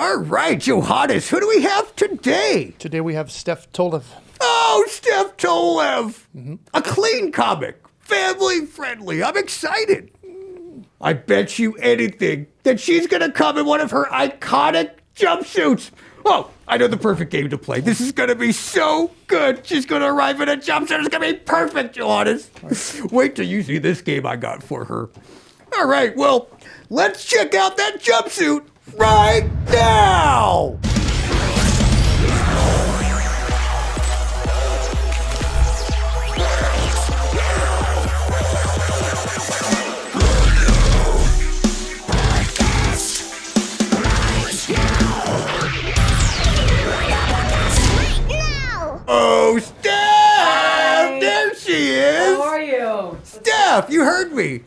All right, Johannes, who do we have today? Today we have Steph Tolev. Oh, Steph Tolev. A clean comic, family friendly. I'm excited. I bet you anything that she's going to come in one of her iconic jumpsuits. Oh, I know the perfect game to play. This is going to be so good. She's going to arrive in a jumpsuit. It's going to be perfect, Johannes. Wait till you see this game I got for her. All right, well, let's check out that jumpsuit right now. Oh, Steph! Hi. There she is! How are you? Steph, you heard me.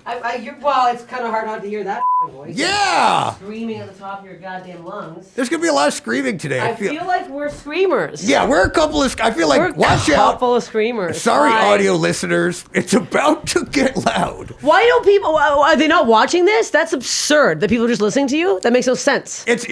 Well, it's kind of hard not to hear that voice. Yeah! Screaming at the top of your goddamn lungs. There's going to be a lot of screaming today. I feel like we're screamers. Yeah, we're a couple of... I feel like, We're watch a out. couple of screamers. Sorry, Hi. audio listeners. It's about to get loud. Why don't people... Are they not watching this? That's absurd. That people are just listening to you? That makes no sense. It's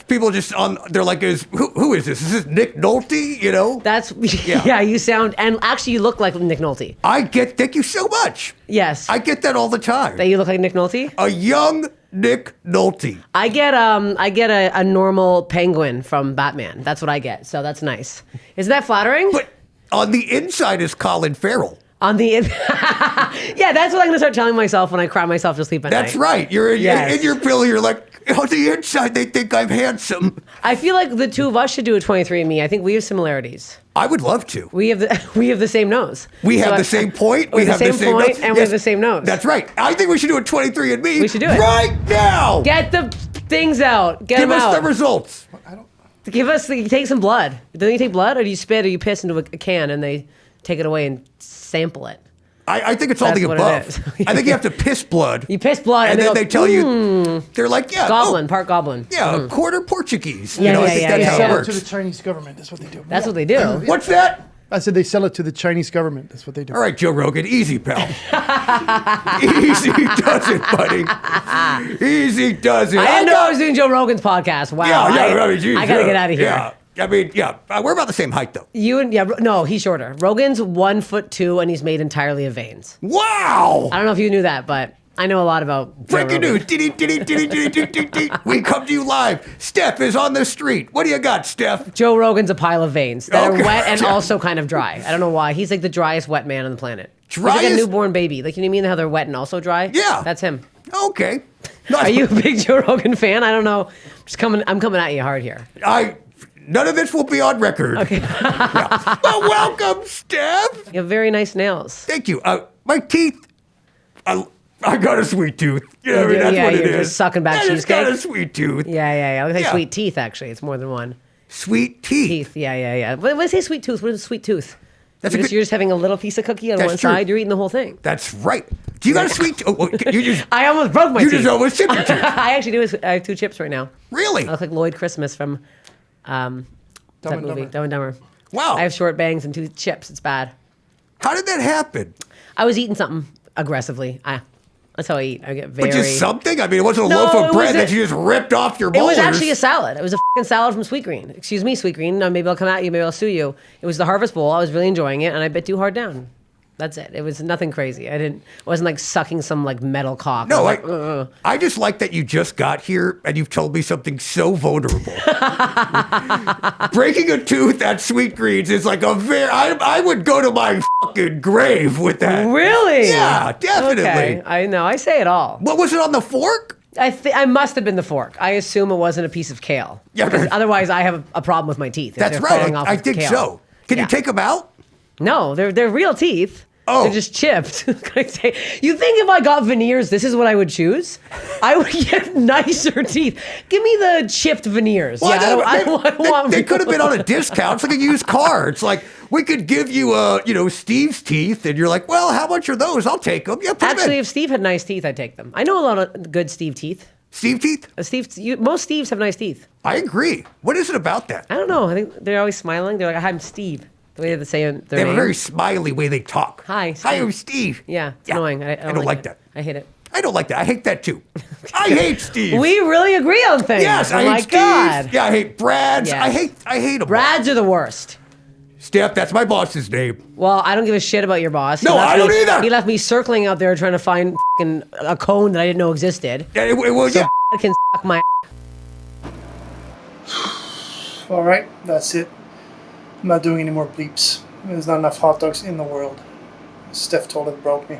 people just on... They're like, who is this? Is this Nick Nolte, you know? That's... Yeah, you sound... And actually, you look like Nick Nolte. Thank you so much. Yes. I get that all the time. That you look like Nick Nolte? A young Nick Nolte. I get a normal penguin from Batman. That's what I get. So that's nice. Isn't that flattering? But on the inside is Colin Farrell. On the yeah, that's what I'm gonna start telling myself when I cry myself to sleep at night. That's right. You're Yes. in your pillow. You're like, on the inside, they think I'm handsome. I feel like the two of us should do a 23andMe. I think we have similarities. I would love to. We have the same nose. We have the same point. We have the same point, nose. and we have the same nose. That's right. I think we should do a 23andMe. We should do it right now. Get the things out. Get Give them us out. the results. Take some blood. Don't you take blood, or do you spit, or you piss into a can and they take it away and sample it? I think it's all That's the what it above. is. I think you have to piss blood. You piss blood, and then go, they tell you, they're like, yeah, Goblin, part Goblin. Yeah, a quarter Portuguese. Yeah, I yeah, think yeah, that's yeah, how Sell it it works. to the Chinese government. That's what they do. That's what they do. What's that? I said they sell it to the Chinese government. That's what they do. All right, Joe Rogan, easy, pal. Easy does it, buddy. Easy does it. I didn't know I was doing Joe Rogan's podcast. Wow. Geez, I gotta get out of here. Yeah. We're about the same height, though. No, he's shorter. Rogan's 1'2" and he's made entirely of veins. Wow! I don't know if you knew that, but I know a lot about Joe Breaking Rogan. news. We come to you live. Steph is on the street. What do you got, Steph? Joe Rogan's a pile of veins that Okay. are wet and also kind of dry. I don't know why. He's like the driest wet man on the planet. He's like a Driest? newborn baby. Like, you know what I mean? How they're wet and also dry? Yeah. That's him. Okay. Are you a big Joe Rogan fan? I don't know. I'm coming at you hard here. None of this will be on record. Okay. Yeah. Well, welcome, Steph. You have very nice nails. Thank you. My teeth. I got a sweet tooth. You know, You do? that's Yeah, what it you're is. just sucking back I just got cheesecake? a sweet tooth. Yeah. Looks like Yeah. sweet teeth, actually. It's more than one. Sweet teeth. Teeth. Yeah. When I say sweet tooth, what is a sweet tooth? That's You're a just, good- you're just having a little piece of cookie on That's one true. side. You're eating the whole thing. That's right. Do you got a sweet tooth? You just. I almost broke my You teeth. just almost chipped your tooth. I actually do. I have 2 chips right now. Really? I look like Lloyd Christmas from that and movie, Dumber. Dumb and Dumber. Wow. I have short bangs and 2 chips. It's bad. How did that happen? I was eating something aggressively. That's how I eat. I get very. But just something? I mean, it wasn't a No, loaf of it bread was that you just ripped off your It molars. was actually a salad. It was a fucking salad from Sweetgreen. Excuse me, Sweetgreen. Maybe I'll come at you. Maybe I'll sue you. It was the Harvest Bowl. I was really enjoying it, and I bit too hard down. That's it. It was nothing crazy. I wasn't like sucking some like metal cock. No, I was like, ugh. I just like that you just got here and you've told me something so vulnerable. Breaking a tooth at Sweetgreens is like I would go to my fucking grave with that. Really? Yeah, definitely. Okay. I know. I say it all. What was it on the fork? I must have been the fork. I assume it wasn't a piece of kale. Yeah, Because but- otherwise I have a problem with my teeth. if That's they're right. falling off I with think kale. so. Can Yeah. you take them out? No, they're real teeth. Oh. They're just chipped. You think if I got veneers, this is what I would choose? I would get nicer teeth. Give me the chipped veneers. Well, I don't want they could have been on a discount. It's like a used car. It's like, we could give you, Steve's teeth. And you're like, well, how much are those? I'll take them. Yeah, put 'em in. Actually, if Steve had nice teeth, I'd take them. I know a lot of good Steve teeth. Steve teeth? Most Steves have nice teeth. I agree. What is it about that? I don't know. I think they're always smiling. They're like, "I'm Steve." The way they say their They have name. a very smiley way they talk. Hi, Hi, Steve. I'm Steve. Yeah, it's annoying. I don't like it. that. I hate it. I don't like that. I hate that too. I hate Steve. We really agree on things. Yes, oh I hate my Steve. God. Yeah, I hate Brad's. Yes. I hate them. Brads are the worst. Steph, that's my boss's name. Well, I don't give a shit about your boss. No, I don't either. He left me circling out there trying to find a cone that I didn't know existed. Yeah, yeah. Can suck my. All right, that's it. I'm not doing any more bleeps. There's not enough hot dogs in the world. Steph Tolev broke me.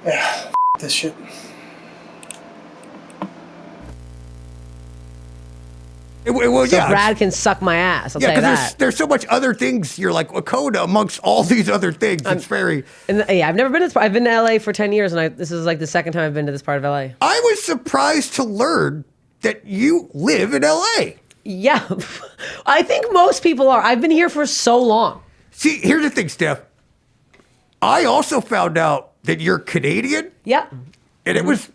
Yeah, this shit. So Brad can suck my ass. I'll tell you that. There's so much other things. You're like a code amongst all these other things. It's very. I've never been to this part. I've been to LA for 10 years, and this is like the second time I've been to this part of LA. I was surprised to learn that you live in LA. Yeah, I think most people are. I've been here for so long. See, here's the thing, Steph. I also found out that you're Canadian. Yeah. And it was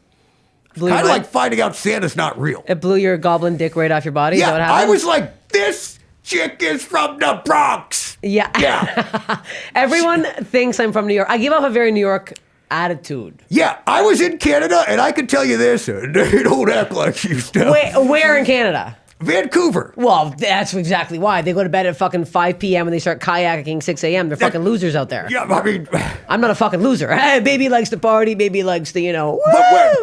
kind of like finding out Santa's not real. It blew your goblin dick right off your body? Yeah, Is that what happened? I was like, this chick is from the Bronx. Yeah. Yeah. Everyone thinks I'm from New York. I give off a very New York attitude. Yeah, I was in Canada, and I can tell you this, they don't act like you, Steph. Where in Canada? Vancouver. Well, that's exactly why. They go to bed at fucking 5 p.m. and they start kayaking 6 a.m. They're fucking losers out there. Yeah, I mean... I'm not a fucking loser. Hey, baby likes to party. Baby likes to, woo!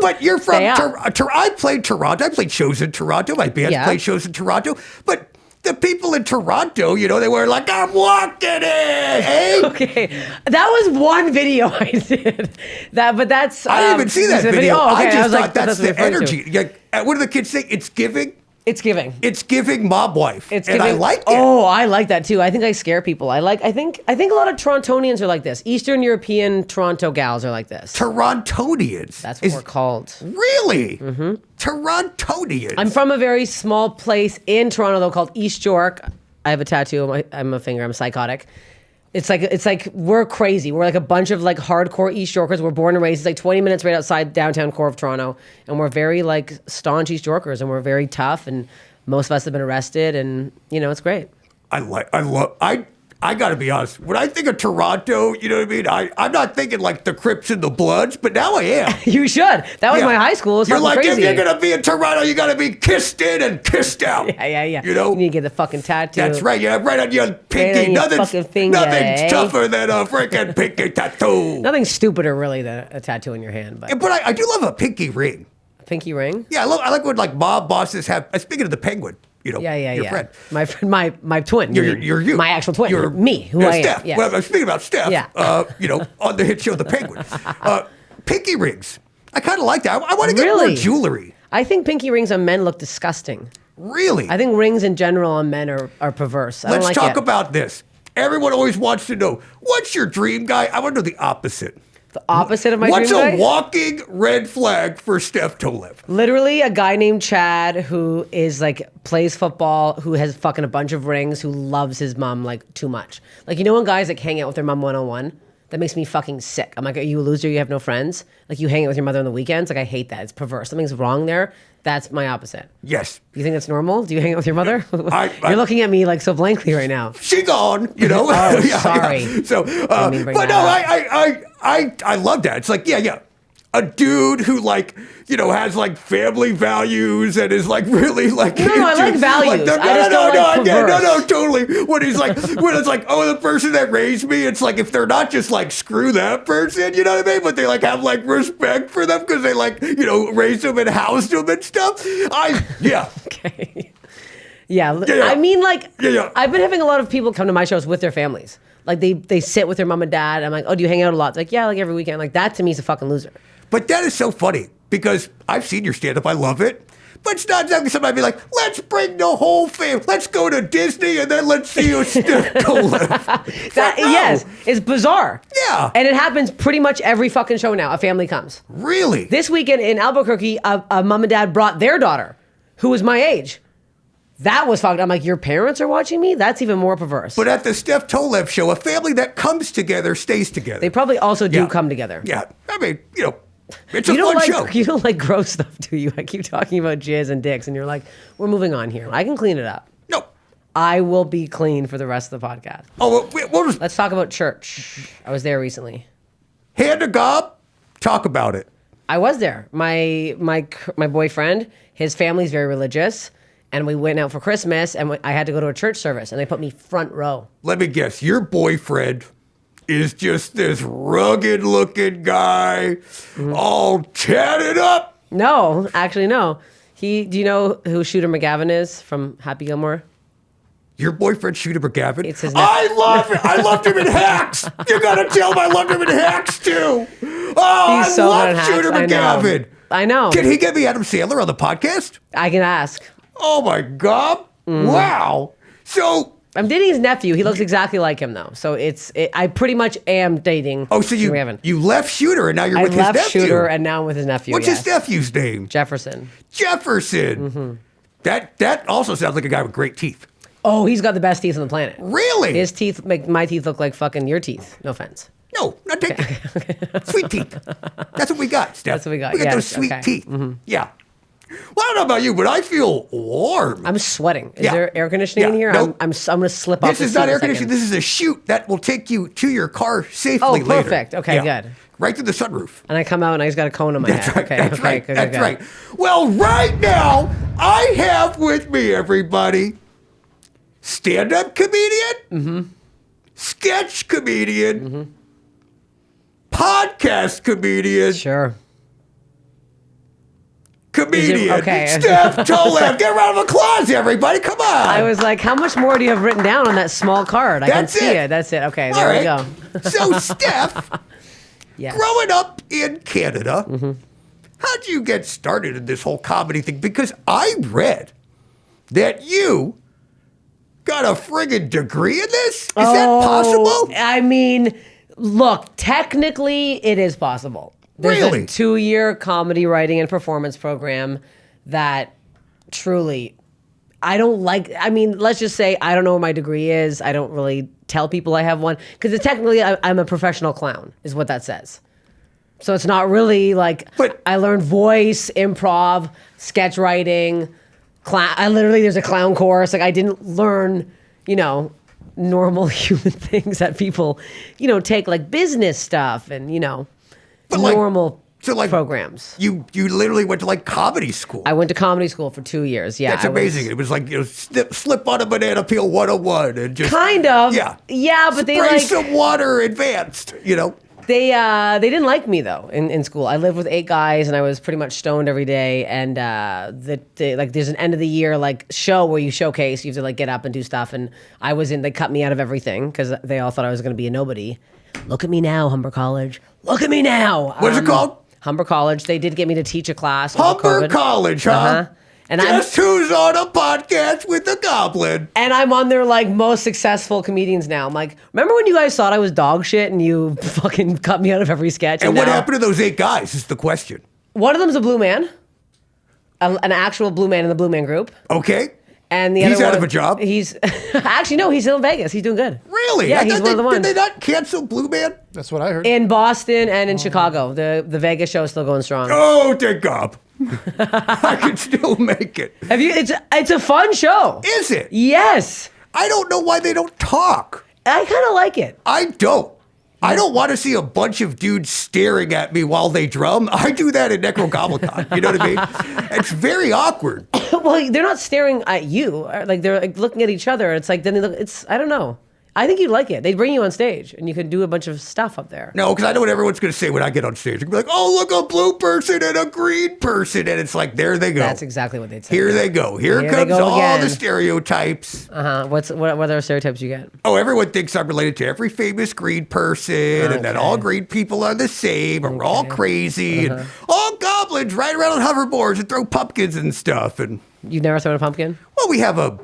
But you're from... I played Toronto. I played shows in Toronto. My band's played shows in Toronto. But the people in Toronto, they were like, I'm walking it, eh? Okay. That was one video I did. But that's... I didn't even see that video. Oh, okay. I just thought like, that's the energy. What do the kids say? It's giving... It's giving. It's giving mob wife. It's giving, and I like it. Oh, I like that too. I think I scare people. I think a lot of Torontonians are like this. Eastern European Toronto gals are like this. Torontonians. That's what we're called. Really? Mm-hmm. Torontonians. I'm from a very small place in Toronto though called East York. I have a tattoo on my finger. I'm psychotic. It's like we're crazy. We're like a bunch of like hardcore East Yorkers. We're born and raised. It's like 20 minutes right outside downtown core of Toronto, and we're very like staunch East Yorkers, and we're very tough. And most of us have been arrested, and it's great. I gotta be honest. When I think of Toronto, you know what I mean? I'm not thinking like the Crips and the Bloods, but now I am. You should. That was my high school. It's you're like, crazy. if you're gonna be in Toronto, you gotta be kissed in and kissed out. Yeah. You need to get the fucking tattoo. That's right. Yeah, right on your pinky. Right on your fucking finger, nothing's tougher than a freaking pinky tattoo. Nothing's stupider really than a tattoo in your hand. But I do love a pinky ring. A pinky ring? Yeah, I like when like mob bosses have. Speaking of the Penguin. Your friend. My friend, my twin. You're you. My actual twin. You're me, who I Steph. am. Yes. Well, I'm speaking about Steph. Yeah. On the hit show The Penguin. Pinky rings. I kind of like that. I want to get more jewelry. I think pinky rings on men look disgusting. Really? I think rings in general on men are perverse. Let's talk about this. Everyone always wants to know, what's your dream guy? I want to know the opposite. The opposite of my dream guy? What's a walking red flag for Steph Tolev? Literally a guy named Chad who is like plays football, who has fucking a bunch of rings, who loves his mom like too much. Like when guys like hang out with their mom one-on-one, that makes me fucking sick. I'm like, are you a loser? You have no friends? Like you hang out with your mother on the weekends? Like I hate that. It's perverse. Something's wrong there. That's my opposite. Yes. You think that's normal? Do you hang out with your mother? You're looking at me like so blankly right now. She gone, Oh, sorry. Yeah. So, but no, I love that. It's like, a dude who like, has like family values and is like really like. No, I like values. No, totally. When he's like, when it's like, oh, the person that raised me, it's like if they're not just like screw that person, you know what I mean? But they like have like respect for them because they like raised them and housed them and stuff. Okay. Yeah. I mean, like, I've been having a lot of people come to my shows with their families. Like they sit with their mom and dad. I'm like, oh, do you hang out a lot? They're like, yeah, like every weekend. Like that to me is a fucking loser. But that is so funny because I've seen your stand-up. I love it. But it's not exactly somebody be like, let's bring the whole family. Let's go to Disney and then let's see you Steph Tolev. Yes, it's bizarre. Yeah. And it happens pretty much every fucking show now. A family comes. Really? This weekend in Albuquerque, a mom and dad brought their daughter, who was my age. That was fucked. I'm like, your parents are watching me? That's even more perverse. But at the Steph Tolev show, a family that comes together stays together. They probably also do come together. Yeah. I mean, it's a fun show. You don't like gross stuff, do you? I keep talking about jizz and dicks, and you're like, we're moving on here. I can clean it up. No. I will be clean for the rest of the podcast. Oh, Let's talk about church. I was there recently. Hand to gob, Talk about it. I was there. My boyfriend, his family's very religious, and we went out for Christmas, and I had to go to a church service, and they put me front row. Let me guess. Your boyfriend is just this rugged-looking guy, all tatted up. No, actually, no. Do you know who Shooter McGavin is from Happy Gilmore? Your boyfriend, Shooter McGavin? It's his I love it. I loved him in Hacks. You gotta tell him I loved him in Hacks, too. Oh, He's so good I in love Hacks. Shooter McGavin. I know. Can he get me Adam Sandler on the podcast? I can ask. Oh, my God. Wow. So... I'm dating his nephew. He looks exactly like him, though. So I pretty much am dating. Oh, so you left Shooter and now you're with his nephew. I left Shooter and now I'm with his nephew. What's his nephew's name? Jefferson. Jefferson. That also sounds like a guy with great teeth. Oh, he's got the best teeth on the planet. Really? His teeth make my teeth look like fucking your teeth. No offense. No, not that. Sweet teeth. That's what we got, Steph. That's what we got. We got Yes, those sweet okay. teeth. Yeah. Well, I don't know about you, but I feel warm. I'm sweating. Is Yeah. there air conditioning in Yeah. here? Nope. I'm going to slip off This the is seat not in a air second. conditioning. This is a chute that will take you to your car safely Oh, later. perfect. Okay, good. Right through the sunroof. And I come out and I just got a cone on my That's head. right. Okay, That's okay, right. good, That's good. right. Well, right now, I have with me, everybody, stand-up comedian, sketch comedian, podcast comedian, Sure. comedian, okay. Steph Tolev. Get a round of applause, everybody. Come on. I was like, how much more do you have written down on that small card? I That's can see it. it. That's it. Okay, All there we right. go. So, Steph, Yes. growing up in Canada, how'd you get started in this whole comedy thing? Because I read that you got a friggin' degree in this? Is that possible? I mean, look, technically it is possible. There's Really? a 2-year comedy writing and performance program that truly, let's just say I don't know what my degree is. I don't really tell people I have one because technically I'm a professional clown is what that says. So it's not really like, But- I learned voice, improv, sketch writing, there's a clown course. Like I didn't learn, normal human things that people, take like business stuff and, But, like, normal so, like, programs. You literally went to like comedy school. I went to comedy school for 2 years. Yeah. That's amazing. It was like, slip on a banana peel 101 and just. Kind of. Yeah. Yeah, but Spray some water advanced, They didn't like me though in school. I lived with 8 guys and I was pretty much stoned every day. And there's an end of the year like show where you showcase. You have to like get up and do stuff. And they cut me out of everything because they all thought I was going to be a nobody. Look at me now, Humber College. Look at me now. What's it called? Humber College. They did get me to teach a class. over Humber COVID. College, huh? Uh-huh. And Guess who's on a podcast with the Goblin? And I'm on their like most successful comedians now. I'm like, remember when you guys thought I was dog shit and you fucking cut me out of every sketch? And what now- happened to those 8 guys is the question. One of them's a blue man, an actual blue man in the blue man group. Okay. And the He's other out one, of a job? He's actually no, he's still in Vegas. He's doing good. Really? Yeah, I he's thought one of the ones Did they not cancel Blue Man? That's what I heard. In Boston and in Chicago. The Vegas show is still going strong. Oh, thank God. I can still make it. Have you? It's a fun show. Is it? Yes, I don't know why they don't talk. I kind of like it. I don't. I don't want to see a bunch of dudes staring at me while they drum. I do that in Nekrogoblikon. You know what I mean? It's very awkward. Well, they're not staring at you. Like they're like looking at each other. It's like then they look. I don't know. I think you'd like it. They'd bring you on stage and you could do a bunch of stuff up there. No, because I know what everyone's going to say when I get on stage. They're going to be like, oh, look, a blue person and a green person. And it's like, there they go. That's exactly what they'd say. Here they go. Here they comes go all again. the stereotypes. What other stereotypes you get? Oh, everyone thinks I'm related to every famous green person and that all green people are the same and we're all crazy and all goblins ride around on hoverboards and throw pumpkins and stuff. And, You've never thrown a pumpkin? well, we have a,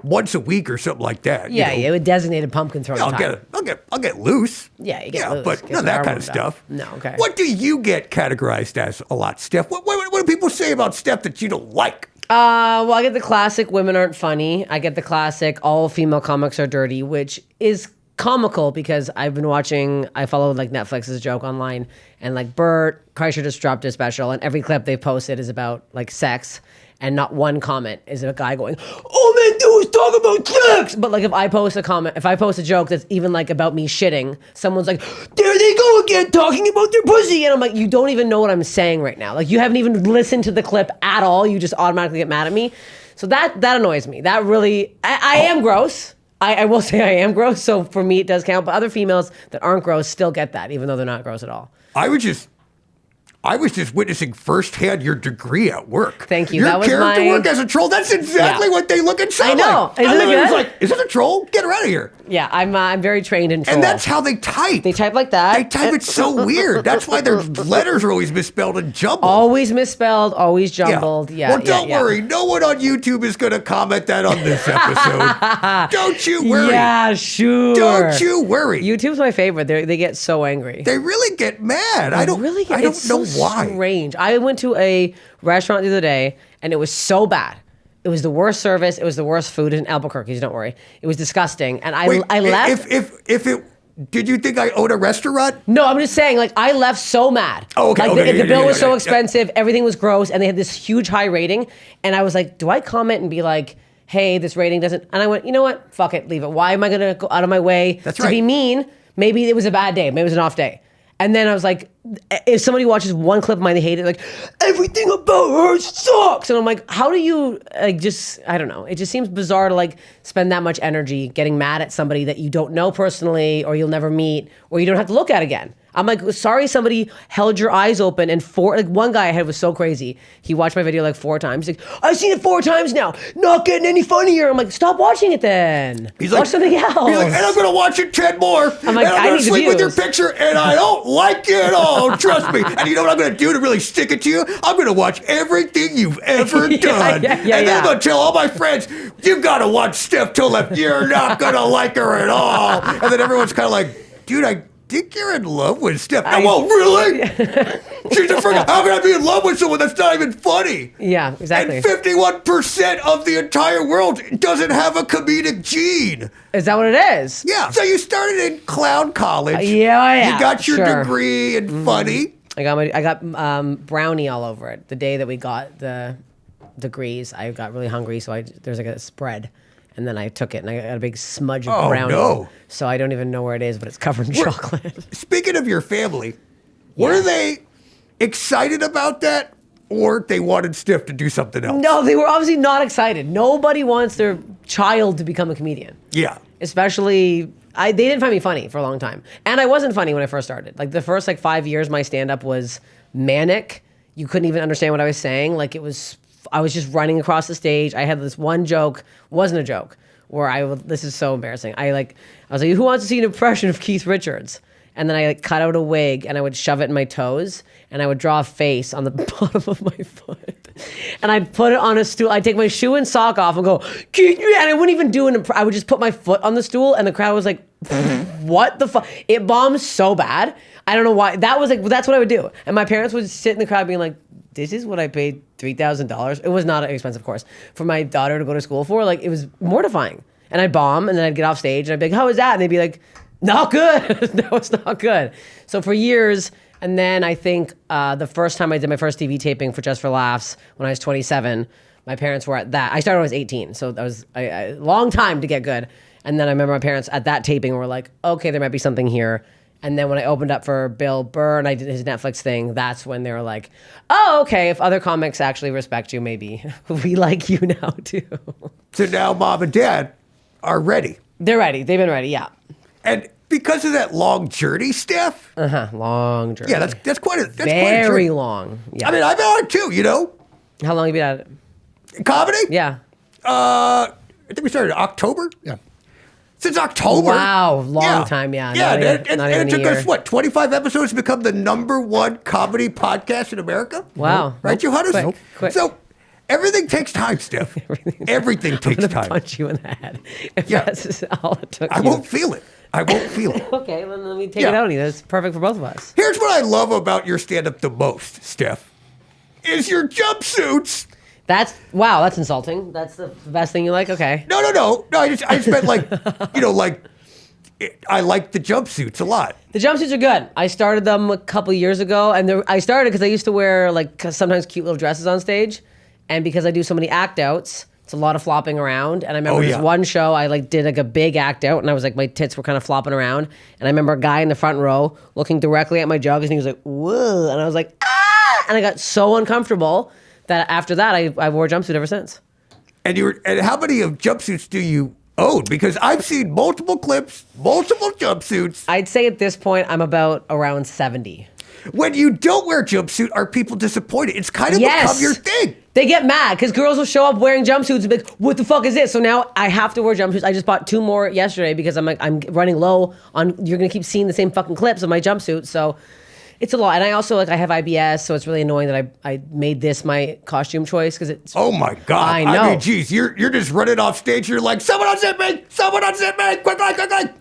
once a week or something like that. Yeah, yeah, a designated pumpkin throwing I'll time. I'll get loose. Yeah, you get loose. But Get none of some that arm kind of warmed up. stuff. No, okay. What do you get categorized as a lot, Steph? What do people say about Steph that you don't like? Well, I get the classic women aren't funny. I get the classic all female comics are dirty, which is comical because I follow like Netflix's joke online and like Burr Kreischer just dropped a special and every clip they posted is about like sex. and not one comment is a guy going, all men do is talk about sex. But like if I post a joke that's even like about me shitting, someone's like, there they go again talking about their pussy. And I'm like, you don't even know what I'm saying right now. Like you haven't even listened to the clip at all. You just automatically get mad at me. So that annoys me. That really, I am gross. I will say I am gross. So for me, it does count. But other females that aren't gross still get that, even though they're not gross at all. I was just witnessing firsthand your degree at work. Thank you. Your That was character my work as a troll. That's exactly what they look and sound I know. like. Isn't it I was good? like, is this a troll? Get her out of here. Yeah, I'm very trained in troll. And that's how they type. They type like that. They type it so weird. That's why their letters are always misspelled and jumbled. Always misspelled, always jumbled. Yeah. Well, don't worry. No one on YouTube is going to comment that on this episode. Don't you worry. Yeah, sure. Don't you worry. YouTube's my favorite. They get so angry. They really get mad. I don't know why. Strange. I went to a restaurant the other day and it was so bad. It was the worst service. It was the worst food in Albuquerque. Don't worry. It was disgusting. And I left. Did you think I owned a restaurant? No, I'm just saying, like, I left so mad. Oh, okay. Like, the bill was so expensive. Everything was gross. And they had this huge high rating. And I was like, do I comment and be like, hey, this rating doesn't. And I went, you know what? Fuck it. Leave it. Why am I going to go out of my way to be mean? Maybe it was a bad day. Maybe it was an off day. And then I was like, if somebody watches one clip of mine, they hate it, like, everything about her sucks. And I'm like, how do you, like, just, I don't know. It just seems bizarre to, like, spend that much energy getting mad at somebody that you don't know personally or you'll never meet or you don't have to look at again. I'm like, sorry somebody held your eyes open and one guy I had was so crazy. He watched my video like 4 times. He's like, I've seen it 4 times now. Not getting any funnier. I'm like, stop watching it then. Watch something else. He's like, and I'm going to watch it 10 more. I'm like, and I'm going to sleep with your views. picture and I don't like it at all. Trust me. And you know what I'm going to do to really stick it to you? I'm going to watch everything you've ever done. And then I'm going to tell all my friends, you've got to watch Steph Tolev. You're not going to like her at all. And then everyone's kind of like, dude, I think you're in love with Steph. Well, really? She's a freaking, how can I be in love with someone that's not even funny? Yeah, exactly. And 51% of the entire world doesn't have a comedic gene. Is that what it is? Yeah. So you started in clown college. Yeah. You got your degree in funny. I got brownie all over it. The day that we got the degrees, I got really hungry, so there's like a spread. And then I took it, and I got a big smudge of brownie. No. So I don't even know where it is, but it's covered in chocolate. Speaking of your family, were they excited about that, or they wanted Steph to do something else? No, they were obviously not excited. Nobody wants their child to become a comedian. Yeah. Especially, they didn't find me funny for a long time. And I wasn't funny when I first started. Like, the first, 5 years, my stand-up was manic. You couldn't even understand what I was saying. Like, I was just running across the stage. I had this one joke, wasn't a joke, where this is so embarrassing. I was like, who wants to see an impression of Keith Richards? And then I cut out a wig and I would shove it in my toes and I would draw a face on the bottom of my foot. And I'd put it on a stool. I'd take my shoe and sock off and go, Keith, and I wouldn't even do I would just put my foot on the stool and the crowd was like, what the fuck? It bombed so bad. I don't know why. That's what I would do. And my parents would sit in the crowd being like, this is what I paid $3,000. It was not an expensive course for my daughter to go to school for. Like, it was mortifying. And I'd bomb, and then I'd get off stage, and I'd be like, how was that? And they'd be like, not good. No, it's not good. So for years, and then I think the first time I did my first TV taping for Just for Laughs when I was 27, my parents were at that. I started when I was 18, so that was a long time to get good. And then I remember my parents at that taping were like, okay, there might be something here. And then when I opened up for Bill Burr and I did his Netflix thing, that's when they were like, oh, okay, if other comics actually respect you, maybe we like you now too. So now mom and dad are ready. They're ready. They've been ready, yeah. And because of that long journey, Steph? Long journey. Yeah, that's quite a very long. Yeah. I mean, I've been on it too, you know? How long have you been at it? Comedy? Yeah. I think we started in October. Yeah. Since October. Wow, long time, yeah. Yeah, Not and even it took a year. us, 25 episodes to become the #1 comedy podcast in America? Wow. Right, Johannes? Quick. So everything takes time, Steph. Everything takes I'm time. gonna punch you in the head if that's all it took. I won't feel it. Okay, well, let me take it out on you. That's perfect for both of us. Here's what I love about your stand-up the most, Steph, is your jumpsuits. That's insulting. That's the best thing you like? Okay. No. I just meant like, I like the jumpsuits a lot. The jumpsuits are good. I started them a couple years ago, and I started because I used to wear sometimes cute little dresses on stage, And because I do so many act outs, it's a lot of flopping around. And I remember this yeah. one show, I like did like a big act out, and I was like, my tits were kind of flopping around. And I remember a guy in the front row looking directly at my jugs, and he was like, whoa. And I was like, ah! And I got so uncomfortable that after that, I wore a jumpsuit ever since. And how many of jumpsuits do you own? Because I've seen multiple clips, multiple jumpsuits. I'd say at this point, I'm about around 70. When you don't wear a jumpsuit, are people disappointed? It's kind of become your thing. They get mad because girls will show up wearing jumpsuits and be like, what the fuck is this? So now I have to wear jumpsuits. I just bought 2 more yesterday because I'm like, I'm running low on, you're going to keep seeing the same fucking clips of my jumpsuit. So it's a lot. And I also, like, I have IBS, so it's really annoying that I made this my costume choice because it's... Oh my God. I know. I mean, geez, you're just running off stage. You're like, someone unzip me! Someone unzip me! Quick!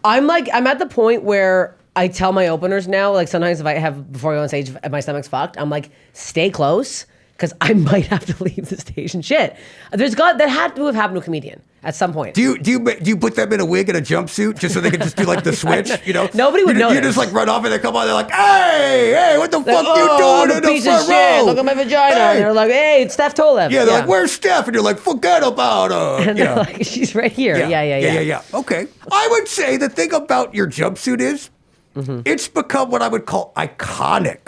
I'm at the point where I tell my openers now, like sometimes if I have, before I go on stage, if my stomach's fucked, I'm like, stay close because I might have to leave the stage and shit. That had to have happened to a comedian at some point. Do you put them in a wig and a jumpsuit just so they can just do like the switch? You know, nobody would notice. You just like run off and they come on. They're like, hey, what the fuck you doing in the piece of front shit. row? Look at my vagina. Hey. And they're like, hey, it's Steph Tolev. Yeah, they're like, where's Steph? And you're like, forget about her. And they're like, she's right here. Yeah. Okay. I would say the thing about your jumpsuit is it's become what I would call iconic.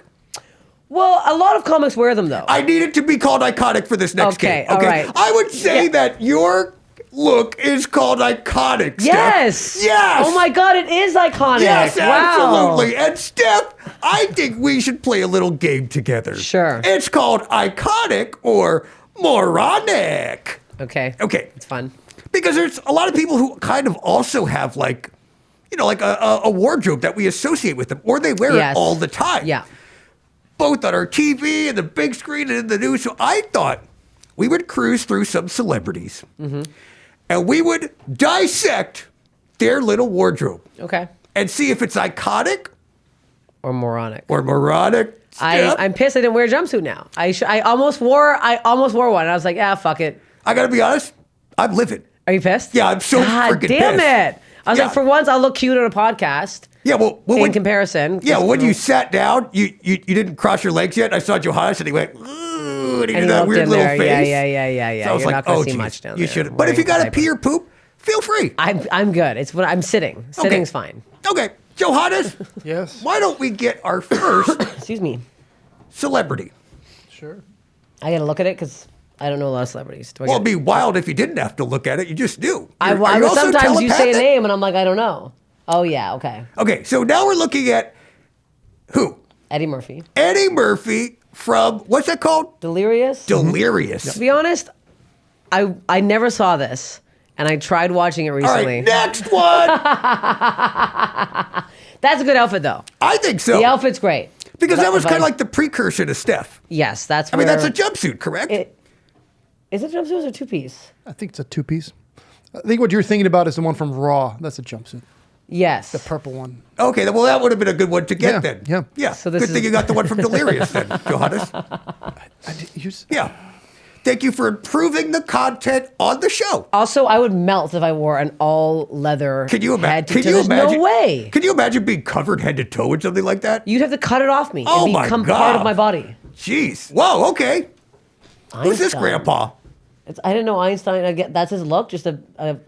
Well, a lot of comics wear them though. I need it to be called iconic for this next game. Okay, all right. I would say that your look is called iconic, Yes. Steph. Yes. Oh my God, it is iconic. Yes, wow. absolutely. And Steph, I think we should play a little game together. Sure. It's called iconic or moronic. Okay. It's fun. Because there's a lot of people who kind of also have like a wardrobe that we associate with them, or they wear it all the time. Yeah. Both on our TV and the big screen and in the news. So I thought we would cruise through some celebrities and we would dissect their little wardrobe. Okay. And see if it's iconic or moronic. I'm pissed I didn't wear a jumpsuit now. I almost wore one. I was like, fuck it. I gotta be honest, I'm livid. Are you pissed? Yeah, I'm so freaking damn pissed. it. I was like, for once, I'll look cute on a podcast. Yeah, well in comparison. Yeah, when you sat down, you didn't cross your legs yet. I saw Johannes and he went, ooh, and he did that weird little face. Yeah. So I was like, oh, see much down you there. should. But if you got to pee or poop, feel free. I'm good. It's when I'm sitting. Sitting's fine. Okay, Johannes. Yes. Why don't we get our first excuse me, celebrity? Sure. I gotta look at it because I don't know a lot of celebrities. Well, it'd be wild if you didn't have to look at it. You just do. Sometimes you say a name and I'm like, I don't know. Oh, yeah, okay. Okay, so now we're looking at who? Eddie Murphy. Eddie Murphy from, what's that called? Delirious? Delirious. To be honest, I never saw this, and I tried watching it recently. All right, next one. That's a good outfit, though. I think so. The outfit's great. Because that was kind of like the precursor to Steph. Yes, that's I mean, that's a jumpsuit, correct? Is it jumpsuit or two-piece? I think it's a 2-piece. I think what you're thinking about is the one from Raw. That's a jumpsuit. Yes. The purple one. Okay, well, that would have been a good one to get then. Yeah. So good thing you got the one from Delirious then, Johannes. Yeah. Thank you for improving the content on the show. Also, I would melt if I wore an all leather Can you imagine? There's no way. Can you imagine being covered head to toe in something like that? You'd have to cut it off me Oh and my become God. part of my body. Jeez. Whoa, okay. Who's this Einstein. grandpa? I didn't know Einstein. That's his look, just a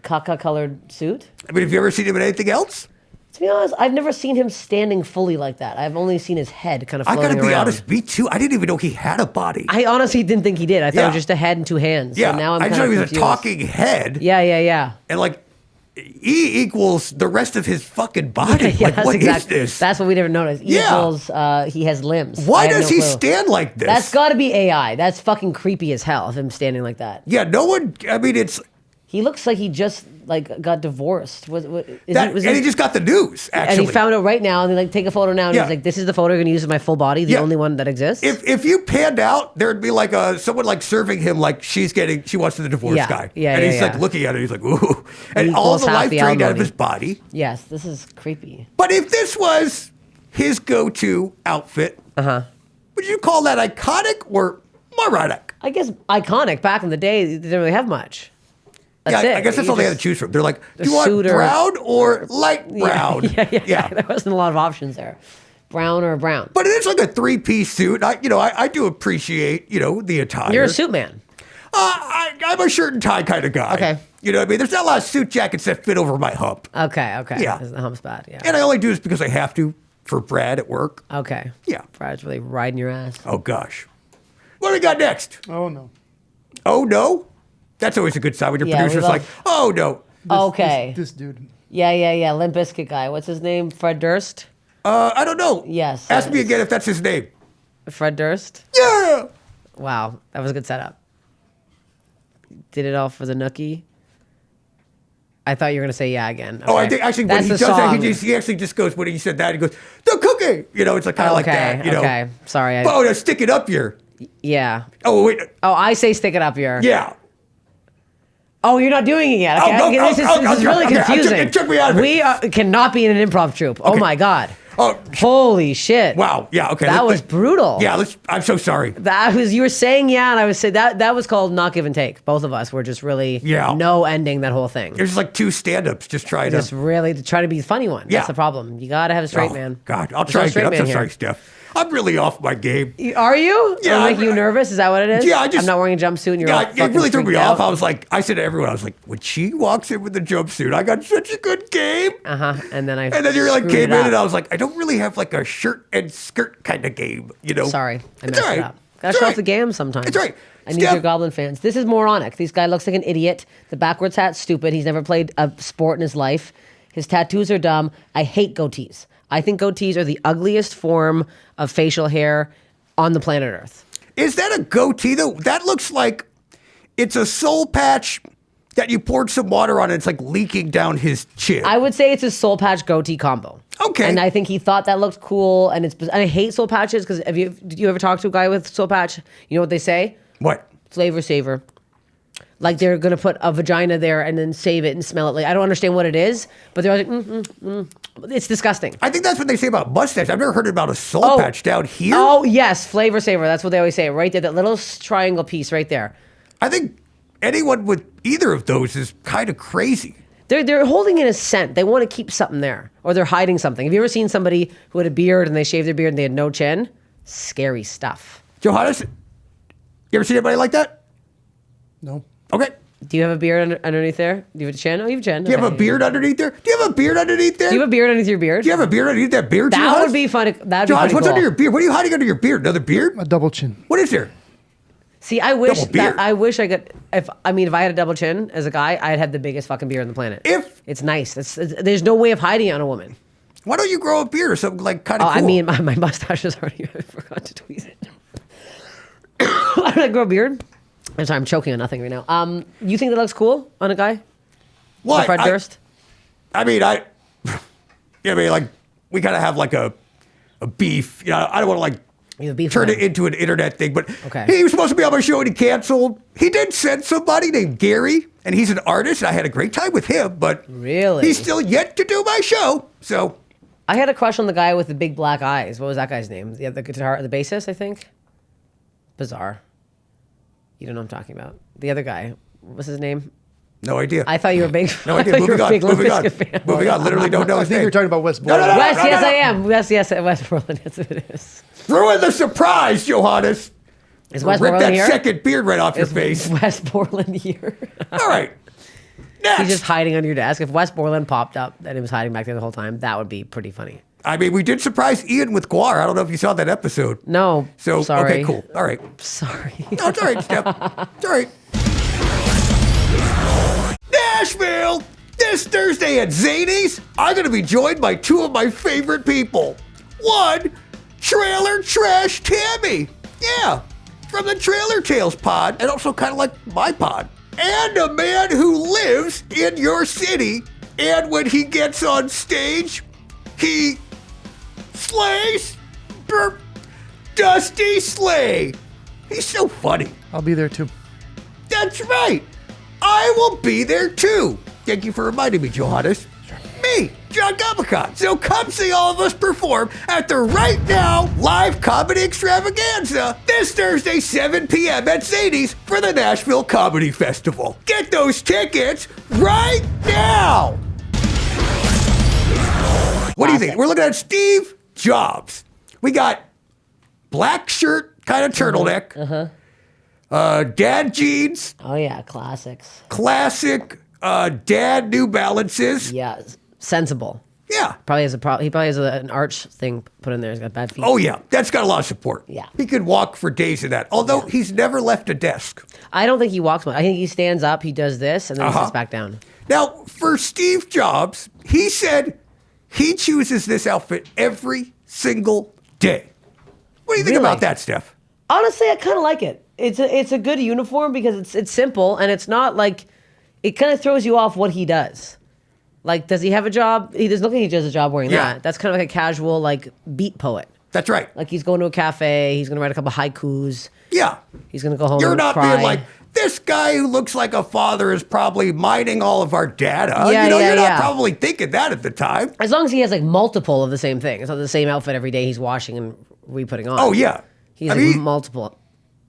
caca-colored suit. I mean, have you ever seen him in anything else? To be honest, I've never seen him standing fully like that. I've only seen his head kind of floating around. I gotta be honest, me too. I didn't even know he had a body. I honestly didn't think he did. I thought it was just a head and 2 hands. Yeah, So now I'm I kind just of know he was confused. a talking head. Yeah. And like, E equals the rest of his fucking body. Yeah, like, what is this? That's what we never noticed. Equals, he has limbs. Why I have does no he clue. stand like this? That's got to be AI. That's fucking creepy as hell of him standing like that. Yeah, no one, I mean, it's... He looks like he just got divorced. And he just got the news, actually. And he found out right now, and they take a photo now, and Yeah. he's like, "This is the photo you're gonna use of my full body, the only one that exists." If you panned out, there'd be like someone like serving him like she wants the divorce guy. And he's like looking at it, he's like, ooh. And all the life drained out of his body. Yes, this is creepy. But if this was his go-to outfit, would you call that iconic or moronic? I guess iconic. Back in the day, they didn't really have much. That's it. I guess that's all they had to choose from. They're like, do you want suit or- brown or light brown? Yeah. There wasn't a lot of options there. Brown or brown. But it is like a 3-piece suit. I do appreciate, the attire. You're a suit man. I'm a shirt and tie kind of guy. Okay. You know what I mean? There's not a lot of suit jackets that fit over my hump. Okay. Yeah. The hump's bad. Yeah. And I only do this because I have to for Brad at work. Okay. Yeah. Brad's really riding your ass. Oh, gosh. What do we got next? Oh, no. Oh, no? That's always a good sign when your Yeah, we producer's love- like, oh, no. Okay. This dude. Yeah. Limp Bizkit guy. What's his name? Fred Durst? I don't know. Yes. Ask me again if that's his name. Fred Durst? Yeah. Wow. That was a good setup. Did it all for the nookie. I thought you were going to say yeah again. Oh, I Okay. think actually when That's he the does that, song. he actually just goes, when he said that, he goes, the cookie. You know, it's like kind of like that. You know? Okay. Sorry. Oh, no, stick it up here. Yeah. Oh, wait. Oh, I say stick it up here. Yeah. Oh, you're not doing it yet. Okay. Oh, no, this is really okay, confusing. it took me out of it. We cannot be in an improv troupe. Oh, my God. Oh, Holy shit. wow. Yeah, okay. That was brutal. Yeah, I'm so sorry. You were saying yeah, and I was saying that was called not give and take. Both of us were just really no ending that whole thing. There's like two stand-ups just trying Just to. really to try to be the funny one. Yeah. That's the problem. You got to have a straight Oh, man. God, I'll There's try no again. straight I'm so man sorry, here. Steph. I'm really off my game. Are you? Yeah, Or making you nervous? Is that what it is? Yeah, I'm not wearing a jumpsuit and you're all Yeah, it fucking really threw me freaked off. out? I was like, I said to everyone, I was like, when she walks in with the jumpsuit, I got such a good game. And then And then you're like, screwed came it in up. and I was like, I don't really have like a shirt and skirt kind of game, you know? Sorry, I It's messed all it right. up. Gotta It's show all off the right. game sometimes. It's all right. I need Steph- your Goblin fans. This is moronic. This guy looks like an idiot. The backwards hat's stupid. He's never played a sport in his life. His tattoos are dumb. I hate goatees. I think goatees are the ugliest form of facial hair on the planet Earth. Is that a goatee though? That looks like it's a soul patch that you poured some water on and it's like leaking down his chin. I would say it's a soul patch goatee combo. Okay. And I think he thought that looked cool. And I hate soul patches because did you ever talk to a guy with soul patch? You know what they say? What? Flavor saver. Like they're gonna put a vagina there and then save it and smell it. Like I don't understand what it is, but they're like, it's disgusting. I think that's what they say about mustache. I've never heard about a soul patch down here. Oh yes, flavor saver. That's what they always say. Right there, that little triangle piece right there. I think anyone with either of those is kind of crazy. They're holding in a scent. They want to keep something there, or they're hiding something. Have you ever seen somebody who had a beard and they shaved their beard and they had no chin? Scary stuff. Johannes, you ever seen anybody like that? No. Okay. Do you have a beard underneath there? Do you have a chin? Oh, you have a chin. Do you have a beard underneath there? Do you have a beard underneath there? Do you have a beard underneath your beard? Do you have a beard underneath that beard, That Johannes? would be fun. That'd be Johannes, pretty what's cool. under your beard? What are you hiding under your beard? Another beard? A double chin. What is there? See, I wish Double beard. that I wish I could. If I had a double chin as a guy, I'd have the biggest fucking beard on the planet. If- It's nice. There's no way of hiding it on a woman. Why don't you grow a beard or something like kind Oh, of cool? I mean, my mustache is already. I forgot to tweeze it. Why don't I grow a beard? I'm sorry, I'm choking on nothing right now. You think that looks cool on a guy? What? Fred Durst? I mean, like we kind of have like a beef. You know, I don't want to like You have beef turn with it him. into an internet thing, but Okay. he was supposed to be on my show and he canceled. He did send somebody named Gary, and he's an artist, and I had a great time with him, but Really? he's still yet to do my show. So I had a crush on the guy with the big black eyes. What was that guy's name? The guitar, the bassist, I think. Bizarre. You don't know what I'm talking about. The other guy. What's his name? no idea. I thought you were a big. no I idea. thought you were Moving a on. big Limp Moving on. Bizkit fan. Moving on. Literally don't know I his think name. you're talking about West No, no, Borland. no. West, yes, I am. Yes, West Berlin. Yes, it is. Ruin the surprise, Johannes. Is West Rip Borland that here? second beard right off your Is face. West Borland here? All right. Next. He's just hiding under your desk. If West Borland popped up and he was hiding back there the whole time, that would be pretty funny. I mean, we did surprise Ian with Guar. I don't know if you saw that episode. No. So, sorry. okay, cool. All right. Sorry. No, it's all right, Steph. It's all right. Nashville! This Thursday at Zanies, I'm going to be joined by two of my favorite people. One, Trailer Trash Tammy. Yeah, from the Trailer Tales pod, and also kind of like my pod. And a man who lives in your city, and when he gets on stage, he slays. Burp. Dusty Slay. He's so funny. I'll be there too. That's right. I will be there too. Thank you for reminding me, Johannes. Me, John Goblikon. So come see all of us perform at the Right Now Live Comedy Extravaganza this Thursday, 7 p.m. at Zanies for the Nashville Comedy Festival. Get those tickets right now. What do you think? We're looking at Steve Jobs. We got black shirt, kind of turtleneck. Dad jeans, Oh yeah, classics. classic dad New Balances. Yeah, sensible. Yeah. Probably has a He probably has an arch thing put in there. He's got bad feet. Oh, yeah. That's got a lot of support. Yeah. He could walk for days in that, although he's never left a desk. I don't think he walks much. I think he stands up, he does this, and then he sits back down. Now, for Steve Jobs, he said he chooses this outfit every single day. What do you think Really? about that, Steph? Honestly, I kind of like it. It's a good uniform because it's simple and it's not like it kind of throws you off what he does. Like, does he have a job? He doesn't look like he does a job wearing Yeah. that. That's kind of like a casual like beat poet. That's right. Like he's going to a cafe. He's going to write a couple haikus. Yeah. He's going to go home. You're and not cry. being like, this guy who looks like a father is probably mining all of our data. Yeah, yeah, you're not yeah. probably thinking that at the time. As long as he has like multiple of the same thing. It's not the same outfit every day he's washing and re-putting on. Oh, yeah. He's I like mean, multiple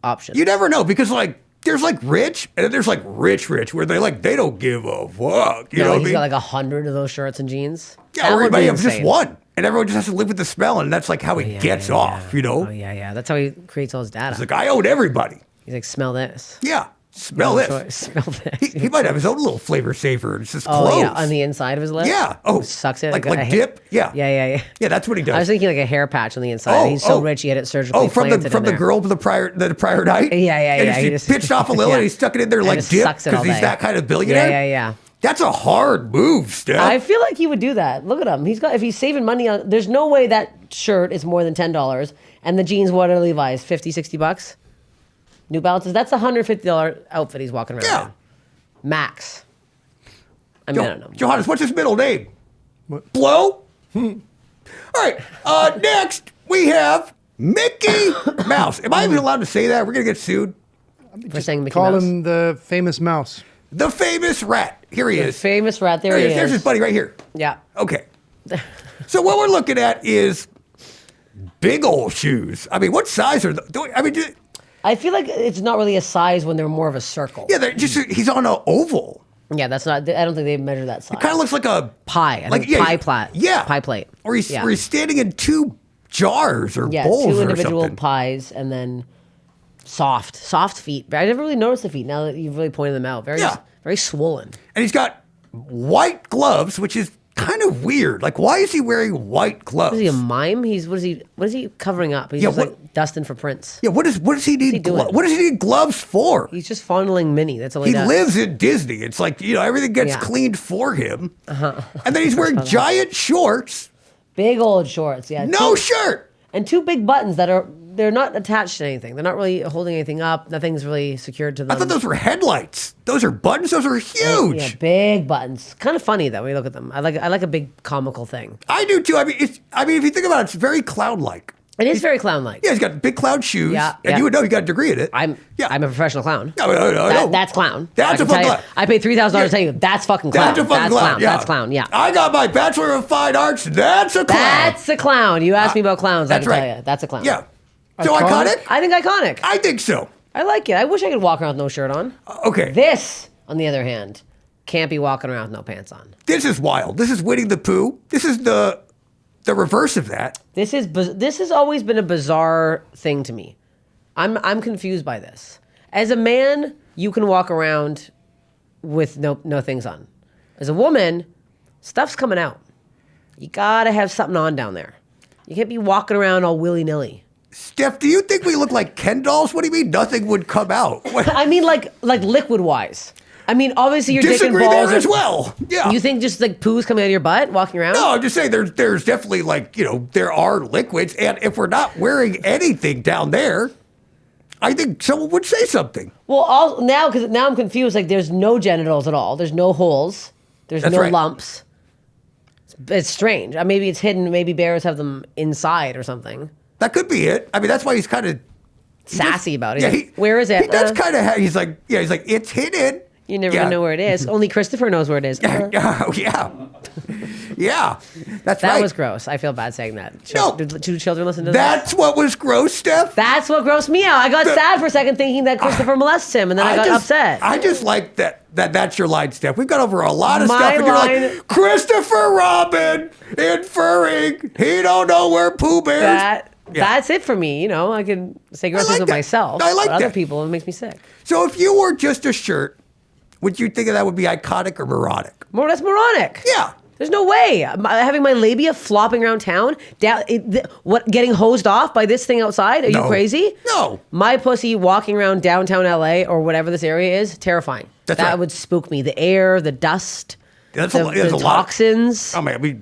options. you never know because, like, there's like rich and then there's like rich where they don't give a fuck. You know what I he's mean? got like 100 of those shirts and jeans. Yeah, That or he would might be have just insane. one. And everyone just has to live with the smell, and that's like how he Yeah, gets yeah, off, yeah. you know? Oh yeah, yeah. That's how he creates all his data. It's like, I own everybody. He's like, smell this. Yeah, smell No this. choice. Smell this. He might have his own little flavor saver. It's just Oh clothes. yeah, on the inside of his lip. Yeah. Oh, sucks it. Like a hair- dip? Yeah. Yeah. Yeah, that's what he does. I was thinking like a hair patch on the inside. He's so rich he had it surgically from planted the in there. girl the prior night? Yeah, And yeah. he just pitched off a little yeah. and he stuck it in there And like just dip sucks it because all he's day. that kind of billionaire? Yeah. That's a hard move, Steph. I feel like he would do that. Look at him. If he's saving money on, there's no way that shirt is more than $10 and the jeans, what are Levi's, 50, 60 bucks? New Balances, that's a $150 outfit he's walking around Yeah. in. Max. I mean, I don't know. Johannes, what's his middle name? Blow? All right. Next, we have Mickey Mouse. Am I even allowed to say that? We're going to get sued. For saying Mickey Call Mouse. him the famous mouse. The famous rat. Here he The is. famous rat, there he is. There's his buddy right here. Yeah. Okay. So what we're looking at is big old shoes. I mean, what size are those? I mean, I feel like it's not really a size when they're more of a circle. yeah, they're just he's on an oval. Yeah, that's not, I don't think they measure that size. Kind of looks like a Pie. I think pie plate. Yeah, Pie plate. Or he's Yeah. or he's standing in two jars or Yeah, bowls two or individual something. pies and then soft feet. But I never really noticed the feet now that you've really pointed them out. Very swollen. And he's got white gloves, which is kind of weird. Like, why is he wearing white gloves? Is he a mime? What is he covering up? He's Yeah, just what- like dusting for prints. Yeah, what does he need? he doing? What does he need gloves for? He's just fondling Minnie. That's all he He does. lives in Disney. It's like, everything gets Yeah. cleaned for him. And then he's wearing giant shorts, Big old shorts. Yeah. no two- shirt. and two big buttons they're not attached to anything. They're not really holding anything up. Nothing's really secured to them. I thought those were headlights. Those are buttons. Those are huge. Yeah, big buttons. Kind of funny though when you look at them. I like a big comical thing. I do too. I mean, if you think about it, it's very clown-like. It is very clown-like. Yeah, he's got big clown shoes. Yeah, And yeah. you would know he got a degree in it. I'm a a professional clown. I know. That's clown. That's I can a fucking tell you, clown. I paid $3,000 to tell you that's fucking clown. That's a fucking clown. Yeah. That's clown. Yeah. I got my Bachelor of Fine Arts. That's a clown. That's a clown. You asked me about clowns. I That's can right. tell you. That's a clown. Yeah. So Iconic? iconic? I think iconic. I think so. I like it. I wish I could walk around with no shirt on. Okay. This, on the other hand, can't be walking around with no pants on. This is wild. This is Winnie the Pooh. This is the reverse of that. This has always been a bizarre thing to me. I'm confused by this. As a man, you can walk around with no things on. As a woman, stuff's coming out. You gotta have something on down there. You can't be walking around all willy-nilly. Steph, do you think we look like Ken dolls? What do you mean nothing would come out? I mean, like liquid-wise. I mean, obviously your dick and Disagree balls there as well. Yeah. You think just like poo's coming out of your butt walking around? No, I'm just saying there's definitely there are liquids. And if we're not wearing anything down there, I think someone would say something. Well, now I'm confused. Like, there's no genitals at all. There's no holes. There's That's no right. lumps. It's strange. Maybe it's hidden. Maybe bears have them inside or something. That could be it. I mean, that's why he's kind of Sassy about it. Yeah, He's like, where is it? He does kind of. He's like, it's hidden. You never know where it is. Only Christopher knows where it is. Yeah, yeah. That's That right. was gross. I feel bad saying that. No. Do children listen to That's what was gross, Steph. That's what grossed me out. I got sad for a second thinking that Christopher molests him, and then I got upset. I just like that's your line, Steph. We've got over a lot of My stuff, and you're line- like, Christopher Robin inferring he don't know where Pooh Bear's. That's it for me. You know, I can say gross things with myself. I like but other that. people, it makes me sick. So if you wore just a shirt, would you think that would be iconic or moronic? That's moronic. Yeah. There's no way. Having my labia flopping around town, getting hosed off by this thing outside? Are you crazy? No. My pussy walking around downtown LA or whatever this area is, terrifying. That would spook me. The air, the dust, the toxins. Oh man, the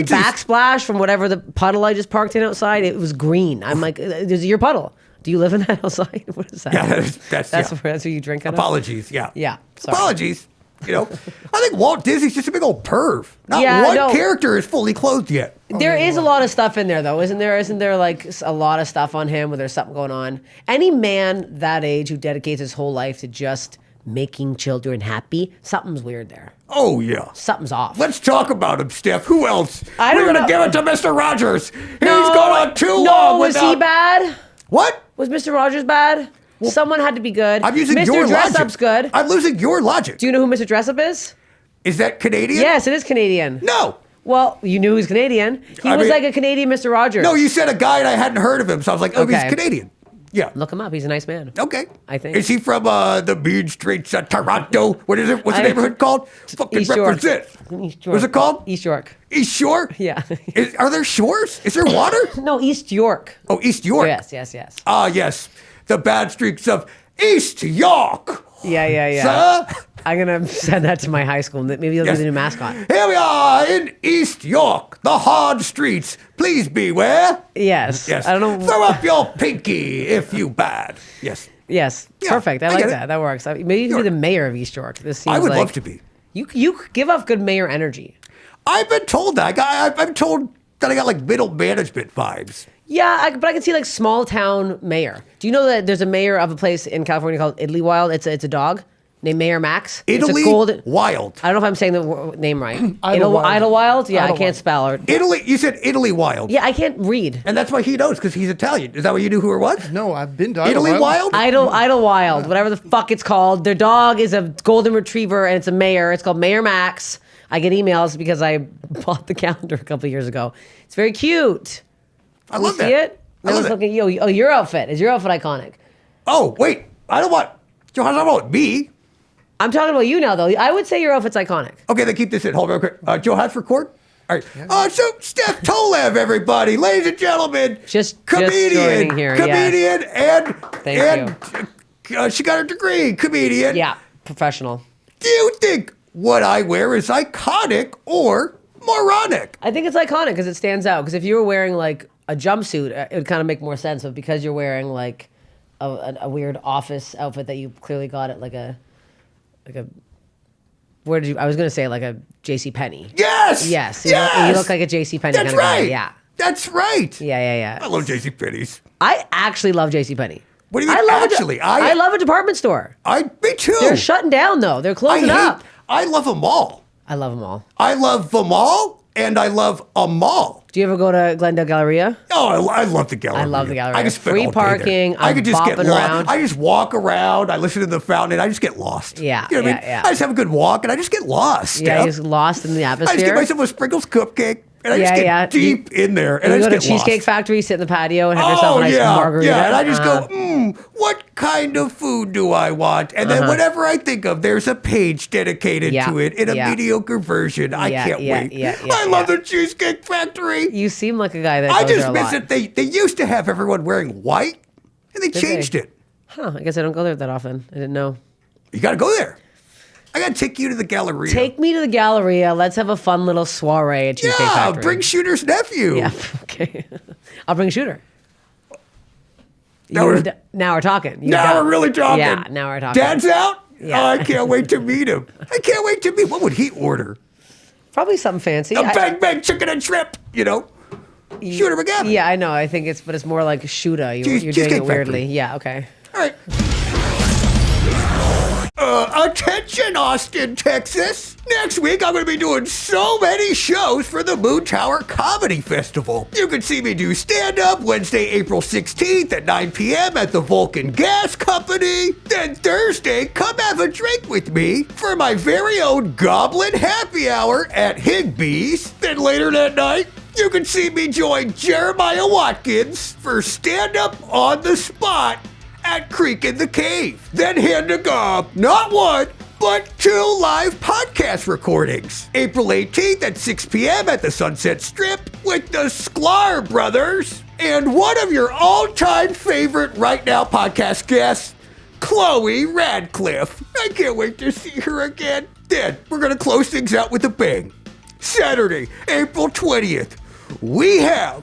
backsplash from whatever the puddle I just parked in outside, it was green. I'm like, this is your puddle. Do you live in that outside? What is that? Yeah, that's what you drink out of? Apologies, yeah. Yeah, sorry. Apologies. You know, I think Walt Disney's just a big old perv. Not one character is fully clothed yet. There is a lot of stuff in there, though, isn't there? Isn't there like a lot of stuff on him where there's something going on? Any man that age who dedicates his whole life to just making children happy, something's weird there. Oh, yeah. Something's off. Let's talk about him, Steph. Who else? We're going to give it to Mr. Rogers. He's gone on too long No, was he bad? What? Was Mr. Rogers bad? Well, someone had to be good. I'm using Mr. your logic. Dress Up's good. I'm losing your logic. Do you know who Mr. Dress Up is? Is that Canadian? Yes, it is Canadian. No. Well, you knew he was Canadian. He was like a Canadian Mr. Rogers. No, you said a guy and I hadn't heard of him, so I was like, he's Canadian. Yeah. Look him up. He's a nice man. Okay. I think. Is he from the mean streets of Toronto? What is it? What's the neighborhood called? Fucking East York. represent. East York. What's it called? East York. East Shore? Yeah. Are there shores? Is there water? No, East York. Oh, East York. Yes. Ah, yes. The bad streaks of East York. Yeah. Sir? I'm going to send that to my high school. Maybe they'll be the new mascot. Here we are in East York, the hard streets. Please beware. Yes. Yes. I don't know. Throw up your pinky if you bad. Yes. Yes. Yeah, perfect. I like that. That works. Maybe you can be the mayor of East York. This seems I would love to be. You give off good mayor energy. I've been told that. I'm told that I got like middle management vibes. Yeah, but I can see like small town mayor. Do you know that there's a mayor of a place in California called Idlewild? It's a dog named Mayor Max. Italy it's a golden, Wild. I don't know if I'm saying the name right. Idlewild. Idlewild? Yeah, I can't Idlewild. spell it. Italy. You said Italy Wild. Yeah, I can't read. And that's why he knows, because he's Italian. Is that what you knew who it was? No, I've been to Italy Wild? Idlewild, whatever the fuck it's called. Their dog is a golden retriever and it's a mayor. It's called Mayor Max. I get emails because I bought the calendar a couple years ago. It's very cute. I love that. See it? I love Looking, your outfit. Is your outfit iconic? Oh, wait. I don't want... Johannes, I don't want me. I'm talking about you now, though. I would say your outfit's iconic. Okay, then keep this in. Hold on real quick. Johannes, record. All right. So Steph Tolev, everybody, ladies and gentlemen, Just comedian, joining here, yes. and she got her degree, comedian. Yeah, professional. Do you think what I wear is iconic or moronic? I think it's iconic because it stands out. Because if you were wearing like a jumpsuit, it would kind of make more sense. But because you're wearing like a weird office outfit that you clearly got at like a where did you? I was gonna say like a J.C. Penney. Yes. Yes. Yes. You look like a J.C. Penney. That's kind of right. guy. Yeah. That's right. Yeah. I love J.C. Penney's. I actually love J.C. Penney. What do you mean? Actually, I love a department store. Me too. They're shutting down though. They're closing up. I love them all. I love them all. I love them all, and I love a mall. Do you ever go to Glendale Galleria? Oh, I love the Galleria. I love the Galleria. I can spend Free all day there. parking. I could just get bopping lost. around. I just walk around. I listen to the fountain, and I just get lost. Yeah, you know what I mean? yeah. I just have a good walk, and I just get lost. Yeah, Steph. you're just lost in the I atmosphere. just get myself a sprinkles cupcake, and I just get deep in there, and I you just go get to Cheesecake lost. Factory, sit in the patio, and have yourself a nice margarita. Yeah, and I just go, what kind of food do I want? And then whatever I think of, there's a page dedicated to it in a mediocre version. I can't wait. I love the Cheesecake Factory. You seem like a guy that I goes just there a miss lot. it. They used to have everyone wearing white, and they changed it. Huh, I guess I don't go there that often. I didn't know. You got to go there. I got to take you to the Galleria. Take me to the Galleria. Let's have a fun little soiree at Cheesecake Factory. Bring Shooter's nephew. Yeah, okay. I'll bring Shooter. Now we're talking. Now we're really talking. Yeah, now we're talking. Dad's out? Yeah. Oh, I can't wait to meet him. What would he order? Probably something fancy. A bang chicken and shrimp, Shooter McGavin. Yeah, I know. I think it's more like Shooter. You're doing Cheesecake it weirdly. Factory. Yeah, okay. All right. Attention, Austin, Texas. Next week, I'm going to be doing so many shows for the Moontower Comedy Festival. You can see me do stand-up Wednesday, April 16th at 9 p.m. at the Vulcan Gas Company. Then Thursday, come have a drink with me for my very own Goblin happy hour at Higbee's. Then later that night, you can see me join Jeremiah Watkins for stand-up on the spot at Creek in the Cave. Then handing up not one, but 2 live podcast recordings. April 18th at 6 p.m. at the Sunset Strip with the Sklar Brothers. And one of your all-time favorite Right Now podcast guests, Chloe Radcliffe. I can't wait to see her again. Then we're going to close things out with a bang. Saturday, April 20th, we have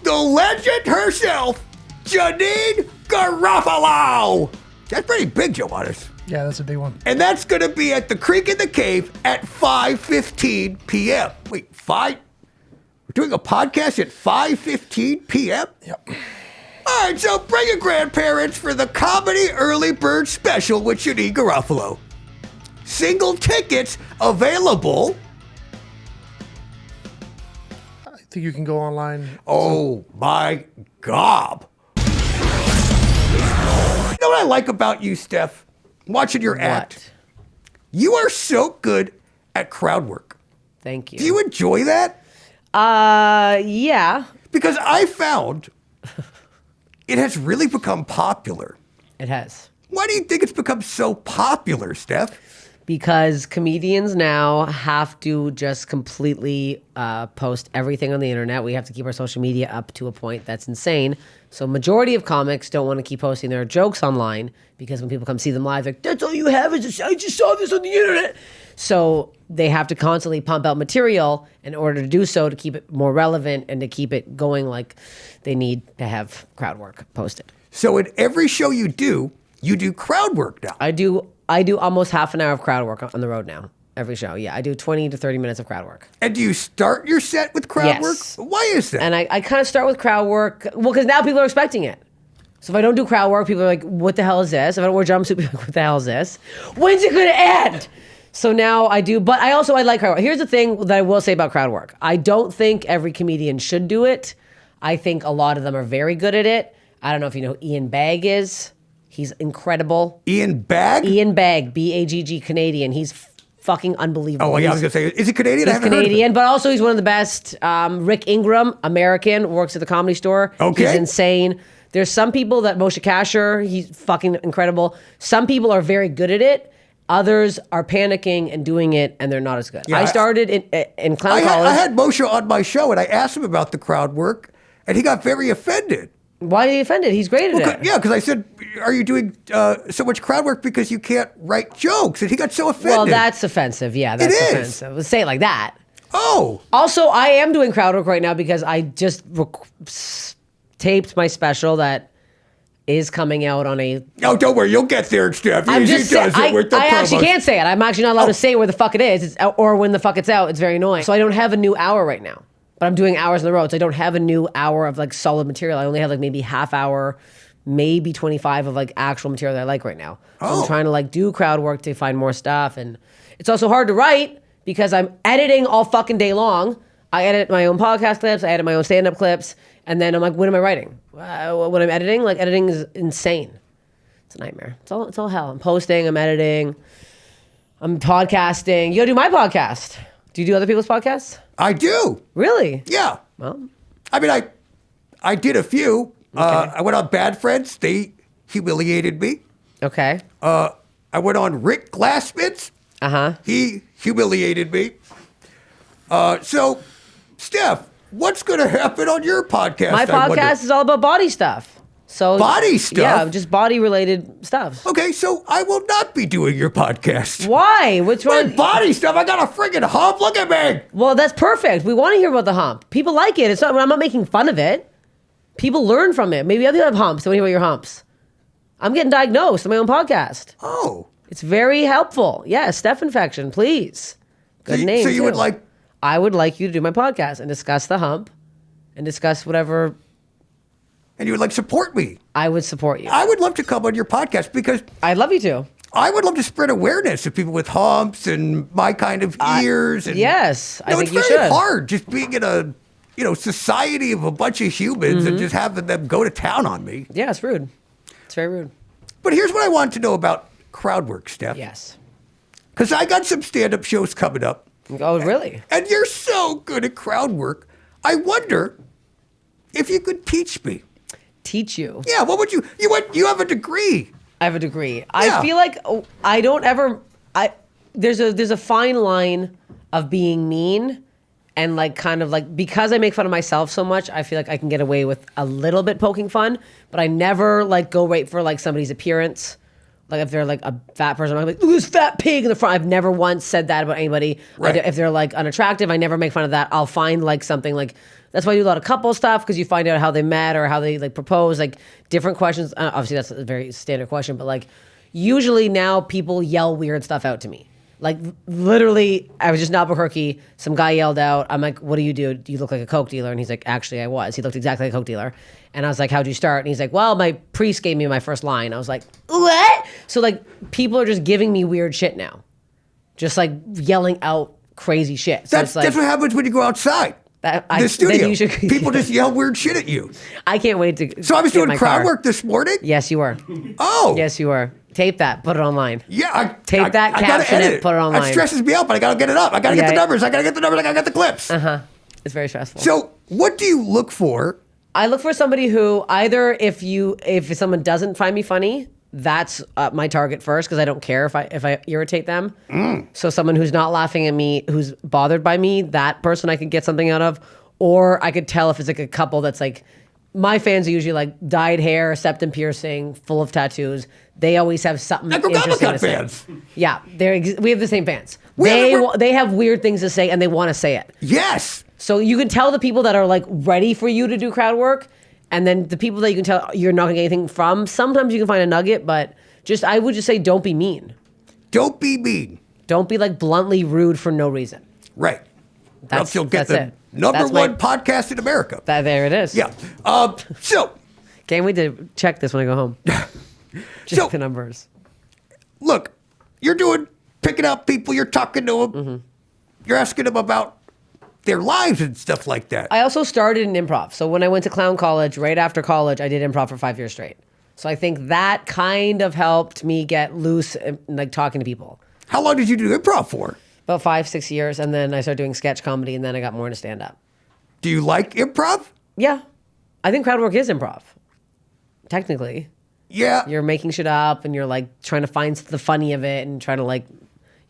the legend herself, Janine Garofalo. That's pretty big, Johannes. Yeah, that's a big one. And that's going to be at the Creek in the Cave at 5:15 p.m. Wait, 5? We're doing a podcast at 5:15 p.m.? Yep. All right, so bring your grandparents for the Comedy Early Bird Special with Janine Garofalo. Single tickets available. I think you can go online. Oh, my God. You know what I like about you, Steph? Watching your act. You are so good at crowd work. Thank you. Do you enjoy that? Yeah. Because I found it has really become popular. It has. Why do you think it's become so popular, Steph? Because comedians now have to just completely post everything on the internet. We have to keep our social media up to a point that's insane. So majority of comics don't want to keep posting their jokes online because when people come see them live, they're like, that's all you have is I just saw this on the internet. So they have to constantly pump out material in order to do so, to keep it more relevant and to keep it going. Like, they need to have crowd work posted. So in every show you do crowd work now. I do almost half an hour of crowd work on the road now. Every show, yeah. I do 20 to 30 minutes of crowd work. And do you start your set with crowd Yes. work? Why is that? And I kind of start with crowd work. Well, because now people are expecting it. So if I don't do crowd work, people are like, what the hell is this? If I don't wear jumpsuit, people are like, what the hell is this? When's it going to end? So now I do, but I like crowd work. Here's the thing that I will say about crowd work. I don't think every comedian should do it. I think a lot of them are very good at it. I don't know if you know who Ian Bagg is. He's incredible. Ian Bagg? Ian Bagg, B-A-G-G, Canadian. He's fucking unbelievable. Oh, yeah, I was going to say, is he Canadian? He's I haven't heard of Canadian, him. but also he's one of the best. Rick Ingram, American, works at the Comedy Store. Okay. He's insane. There's some people that Moshe Kasher, he's fucking incredible. Some people are very good at it. Others are panicking and doing it, and they're not as good. Yeah, I started in clown college. I had Moshe on my show, and I asked him about the crowd work, and he got very offended. Why did he offend it? He's great at it. Yeah, because I said, are you doing so much crowd work because you can't write jokes? And he got so offended. Well, that's offensive. Yeah, that's It is. offensive. Let's say it like that. Oh. Also, I am doing crowd work right now because I just taped my special that is coming out on a... Oh, don't worry. You'll get there, Steph. I'm He just does saying, it with the I actually promos. can't say it. I'm actually not allowed to say where the fuck it is or when the fuck it's out. It's very annoying. So I don't have a new hour right now. But I'm doing hours on the road, so I don't have a new hour of like solid material. I only have like maybe half hour, maybe 25 of like actual material that I like right now. So I'm trying to like do crowd work to find more stuff. And it's also hard to write because I'm editing all fucking day long. I edit my own podcast clips, I edit my own stand-up clips, and then I'm like, when am I writing? When I'm editing, like editing is insane. It's a nightmare. It's all hell. I'm posting, I'm editing, I'm podcasting. You gotta do my podcast. Do you do other people's podcasts? I do. Really? Yeah. Well, I mean, I did a few. I went on Bad Friends. They humiliated me. okay. I went on Rick Glassman's. Uh-huh. He humiliated me. So, Steph, what's going to happen on your podcast? My I wonder? podcast is all about body stuff. So Body stuff? Yeah, just body-related stuff. Okay, so I will not be doing your podcast. Why? What's My wrong? body stuff. I got a friggin' hump. Look at me. Well, that's perfect. We want to hear about the hump. People like it. It's not. I'm not making fun of it. People learn from it. Maybe other people have humps. I want to hear about your humps. I'm getting diagnosed on my own podcast. Oh. It's very helpful. Yeah, Steph Infection, please. Good name. So you would too. like... I would like you to do my podcast and discuss the hump and discuss whatever. And you would like support me. I would support you. I would love to come on your podcast because I'd love you to. I would love to spread awareness of people with humps and my kind of ears. And, Yes, I think it's you very should. hard just being in a society of a bunch of humans Mm-hmm. and just having them go to town on me. Yeah, it's rude. It's very rude. But here's what I want to know about crowd work, Steph. Yes. Because I got some stand-up shows coming up. Oh, really? And you're so good at crowd work. I wonder if you could teach me. Teach you. Yeah, what would you have a degree. I have a degree. Yeah. I feel like I don't ever. There's a fine line of being mean, and like kind of like because I make fun of myself so much, I feel like I can get away with a little bit poking fun, but I never like go right for like somebody's appearance. Like if they're like a fat person, I'm like, look at this fat pig in the front. I've never once said that about anybody. Right. If they're like unattractive, I never make fun of that. I'll find like something like, that's why I do a lot of couple stuff, because you find out how they met or how they like propose, like different questions. Obviously that's a very standard question, but like usually now people yell weird stuff out to me. Like literally, I was just in Albuquerque. Some guy yelled out, I'm like, what do? You look like a coke dealer. And he's like, actually I was. He looked exactly like a coke dealer. And I was like, how'd you start? And he's like, well, my priest gave me my first line. I was like, what? So like people are just giving me weird shit now. Just like yelling out crazy shit. So That's it's like, what happens when you go outside. The studio. People just yell weird shit at you. I can't wait to. So I was get doing my crowd car. work this morning. Yes, you were. Oh. Yes, you were. Tape that. Put it online. Yeah. Tape that, I gotta caption edit it, put it online. That stresses me out, but I gotta get it up. I gotta get the numbers. I gotta get the numbers. I gotta get the clips. It's very stressful. So what do you look for? I look for somebody who either if someone doesn't find me funny, that's my target first, because I don't care if I irritate them. So someone who's not laughing at me, who's bothered by me, that person I could get something out of. Or I could tell if it's like a couple that's like, my fans are usually like dyed hair, septum piercing, full of tattoos. They always have something interesting to say. Fans. Yeah, we have the same fans. We're- They have weird things to say and they want to say it. Yes. So you can tell the people that are like ready for you to do crowd work, and then the people that you can tell you're not gonna get anything from. Sometimes you can find a nugget, but I would just say don't be mean. Don't be mean. Don't be like bluntly rude for no reason. Right. Else you'll get that's the it. number That's one podcast in America. There it is. Yeah. So Can't wait to check this when I go home. Check So- the numbers. look, you're picking out people. You're talking to them. Mm-hmm. You're asking them about their lives and stuff like that. I also started in improv. So when I went to clown college, right after college, I did improv for 5 years straight. So I think that kind of helped me get loose and like talking to people. How long did you do improv for? About 5-6 years, and then I started doing sketch comedy, and then I got more into stand up. Do you like improv? Yeah, I think crowd work is improv. Technically, Yeah. you're making shit up, and you're like trying to find the funny of it, and trying to like,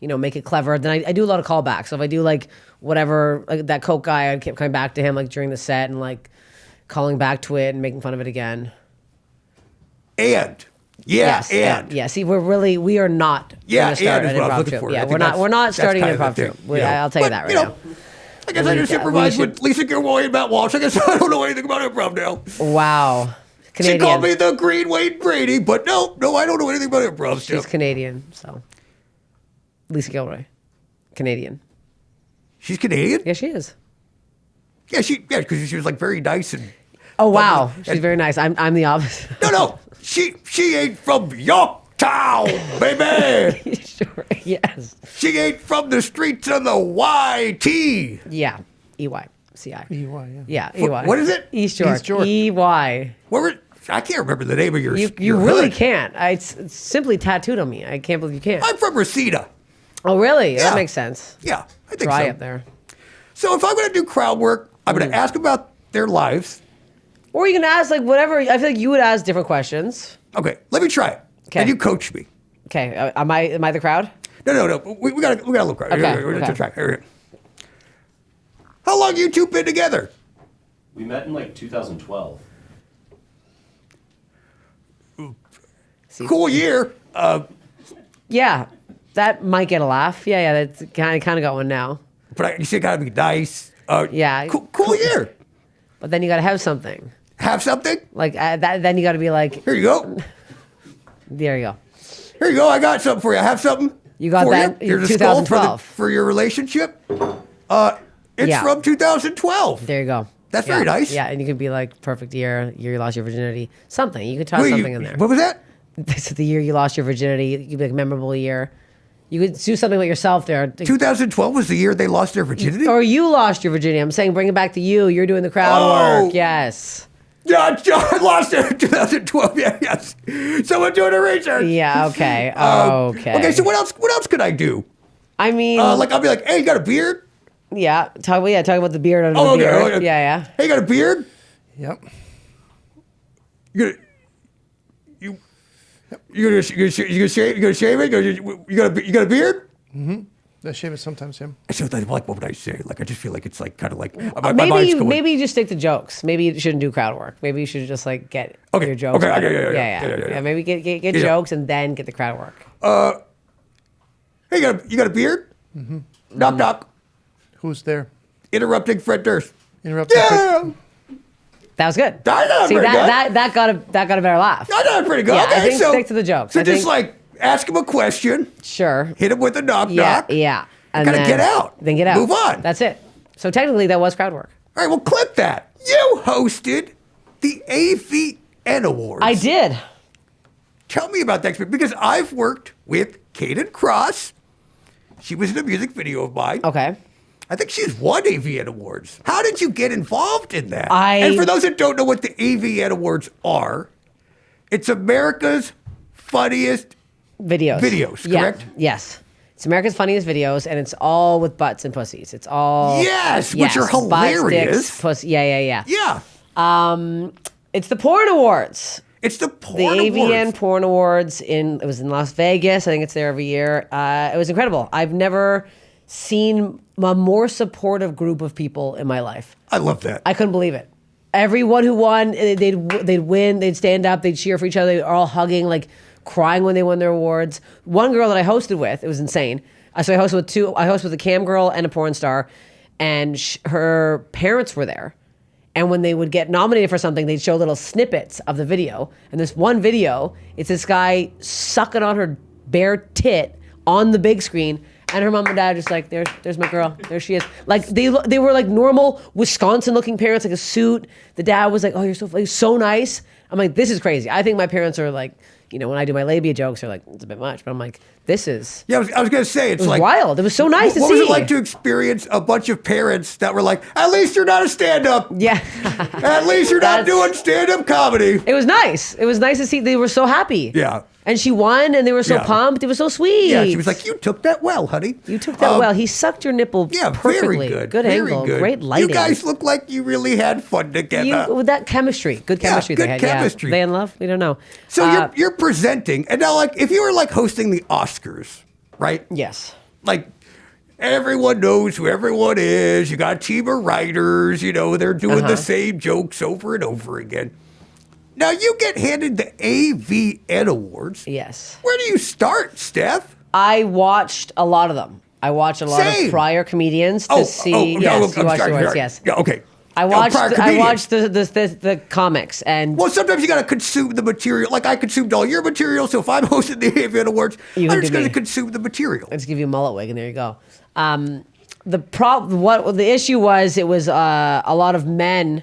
make it clever. Then I do a lot of callbacks. So if I do like whatever, like that Coke guy, I kept coming back to him like during the set and like calling back to it and making fun of it again. And. Yeah, and. Yeah. See, we are not Yeah, going to start and an is what I was improv looking troupe. for. I Yeah, think we're not that's starting an kind of improv the troupe. thing, I'll tell you that right now. I guess I just improvised with Lisa Gilroy and Matt Walsh. I guess I don't know anything about improv now. Wow. Canadian. She called me the Green Wayne Brady, but no, I don't know anything about improv She's stuff. Canadian, so. Lisa Gilroy. Canadian. She's Canadian? Yeah, she is. Yeah, because she was like very nice and. Oh, wow. And- She's very nice. I'm the opposite. No, she ain't from Yorktown, baby. Sure, yes. She ain't from the streets of the YT. Yeah. EY. CI. EY, yeah. Yeah, EY. What is it? East York. East York. EY. I can't remember the name of your. You your really hood. can't. It's simply tattooed on me. I can't believe you can't. I'm from Reseda. Oh, really? Yeah. That makes sense. Yeah, I think Dry so. up there. So if I'm going to do crowd work, I'm going to ask about their lives. Or you can ask like whatever. I feel like you would ask different questions. Okay, let me try it. Okay. And you coach me. Okay. Am I the crowd? No. We got a little crowd. Okay, We're okay. gonna try. Here. How long you two been together? We met in like 2012. Cool year. Yeah. That might get a laugh. Yeah. That's kind of got one now. But you said gotta be nice. Yeah. Cool year. But then you got to have something. Have something? Like that. Then you got to be like, Here you go. there you go. Here you go. I got something for you. Have something. You got for that You. in Here's a skull 2012. for your relationship. It's Yeah. from 2012. There you go. That's Yeah. very nice. Yeah, and you could be like perfect year you lost your virginity. Something. You could toss Wait, something in there. What was that? This is the year you lost your virginity. You'd be like memorable year. You could do something with yourself there. 2012 was the year they lost their virginity. Or you lost your virginity. I'm saying bring it back to you. You're doing the crowd Oh. work. Yes. Yeah, John lost it in 2012. Yeah, yes. Someone doing the research. Yeah. Okay. Okay. Okay. So what else? What else could I do? I mean, Like I'll be like, hey, you got a beard? Yeah, talk about the beard under Oh, the okay, beard. okay. Yeah. Hey, you got a beard? Yep. You gonna shave it? You got a beard? I shave it sometimes, yeah. So like, what would I say? Like, I just feel like it's like kind of like Maybe you just stick to jokes. Maybe you shouldn't do crowd work. Maybe you should just like get your jokes. Okay, yeah. Maybe get Yeah. jokes and then get the crowd work. Hey, you got a beard? Knock knock. Who's there? Interrupting Fred Durst. Interrupting. Yeah. That was good. I know, See, pretty good. that got a better laugh. I know, pretty good. Yeah, Okay, I think so stick to the jokes. So I just think- like ask him a question, Sure. hit him with a knock Yeah, knock. yeah. And Gotta then get out. Then get out. Move on. That's it. So technically, that was crowd work. All right, well, clip that. You hosted the AVN Awards. I did. Tell me about that experience, because I've worked with Kaden Cross. She was in a music video of mine. Okay. I think she's won AVN Awards. How did you get involved in that? I- And for those that don't know what the AVN Awards are, it's America's funniest Videos. Yeah. correct? Yes. It's America's Funniest Videos, and it's all with butts and pussies. It's all Yes, which are butt, hilarious. sticks, pussy. Yeah. Yeah. It's the Porn Awards. It's the The porn AVN awards. Porn Awards it was in Las Vegas. I think it's there every year. It was incredible. I've never seen a more supportive group of people in my life. I love that. I couldn't believe it. Everyone who won, they'd win, they'd stand up, they'd cheer for each other. They were all hugging, like crying when they won their awards. One girl that I hosted with, it was insane. So I hosted with two. I hosted with a cam girl and a porn star, and her parents were there. And when they would get nominated for something, they'd show little snippets of the video. And this one video, it's this guy sucking on her bare tit on the big screen. And her mom and dad are just like, there's my girl. There she is. Like they were like normal Wisconsin-looking parents, like a suit. The dad was like, oh, you're so nice. I'm like, this is crazy. I think my parents are like, when I do my labia jokes, they're like, it's a bit much. But I'm like, this is. Yeah, I was going to say, it's It was like wild. It was so nice to What see. was it like to experience a bunch of parents that were like, at least you're not a stand-up. Yeah. At least you're not That's- doing stand-up comedy. It was nice. It was nice to see. They were so happy. Yeah. And she won, and they were so Yeah. pumped. It was so sweet. Yeah, she was like, you took that well, honey. You took that well. He sucked your nipple Yeah, perfectly. very good. Good very angle. good. Great lighting. You guys look like you really had fun together. With that chemistry. Good Yeah, chemistry good they had. chemistry. Yeah. They in love? We don't know. So you're presenting, and now like if you were like hosting the Oscars, right? Yes. Like everyone knows who everyone is. You got a team of writers, they're doing the same jokes over and over again. Now you get handed the AVN Awards. Yes. Where do you start, Steph? I watched a lot of them. I watched a lot Same. of prior comedians to see. Yes, you watched the awards, yes. Yeah, okay. I prior watched comedians. the comics and Well, sometimes you got to consume the material. Like I consumed all your material, so if I'm hosting the AVN Awards, You I'm can just do going to me. consume the material. let's give you a mullet wig and there you go. The issue was it was a lot of men.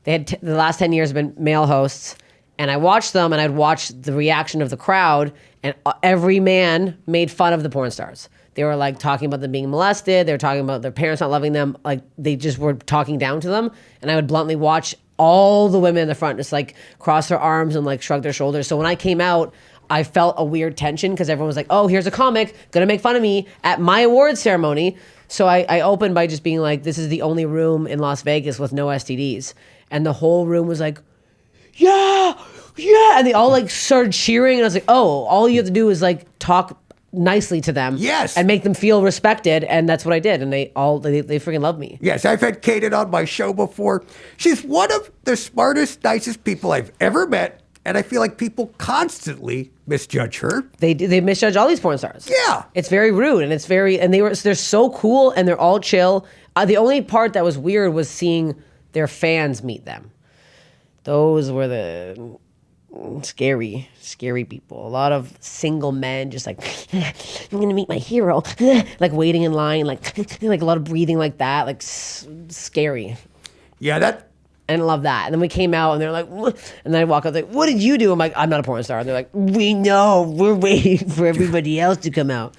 They had the last 10 years have been male hosts, and I watched them and I'd watch the reaction of the crowd, and every man made fun of the porn stars. They were like talking about them being molested. They were talking about their parents not loving them. Like they just were talking down to them, and I would bluntly watch all the women in the front just like cross their arms and like shrug their shoulders. So when I came out, I felt a weird tension because everyone was like, oh, here's a comic gonna make fun of me at my awards ceremony. So I opened by just being like, this is the only room in Las Vegas with no STDs. And the whole room was like, yeah. And they all like started cheering. And I was like, oh, all you have to do is like talk nicely to them. Yes. And make them feel respected. And that's what I did. And they freaking love me. Yes, I've had Kaden on my show before. She's one of the smartest, nicest people I've ever met. And I feel like people constantly misjudge her. They misjudge all these porn stars. Yeah. It's very rude and they're so cool and they're all chill. The only part that was weird was seeing their fans meet them. Those were the scary people. A lot of single men just like, I'm gonna meet my hero, like waiting in line, like a lot of breathing like that, like scary. Yeah, that. And I love that. And then we came out and they're like, what? And then I walk up like, what did you do? I'm like, I'm not a porn star. And they're like, we know, we're waiting for everybody else to come out.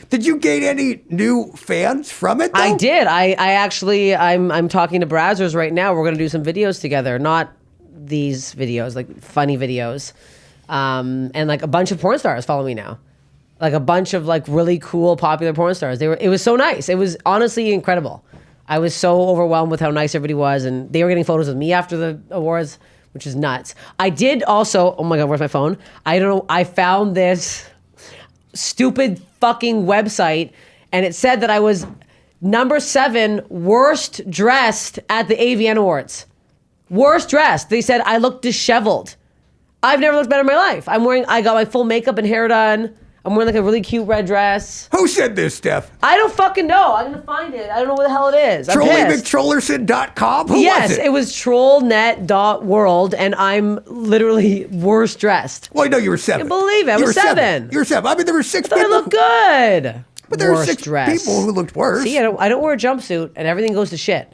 Did you gain any new fans from it, though? I did. I actually, I'm talking to Brazzers right now. We're going to do some videos together. Not these videos, like funny videos. And like a bunch of porn stars follow me now. like a bunch of like really cool, popular porn stars. It was so nice. It was honestly incredible. I was so overwhelmed with how nice everybody was, and they were getting photos of me after the awards, which is nuts. I did also, oh my God, where's my phone? I don't know, I found this stupid fucking website, and it said that I was number 7 worst dressed at the AVN Awards. Worst dressed. They said I looked disheveled. I've never looked better in my life. I got my full makeup and hair done. I'm wearing like a really cute red dress. Who said this, Steph? I don't fucking know. I'm gonna find it. I don't know what the hell it is. I'm pissed. TrolleyMcTrollerson.com? Who Yes, was it? it was trollnet.world, and I'm literally worst dressed. Well, no, you were 7. I can't believe it. I You was were 7. You were 7. I mean, there were 6 I thought I people. looked good. But there were Worst 6 dressed. people who looked worse. See, I don't wear a jumpsuit, and everything goes to shit.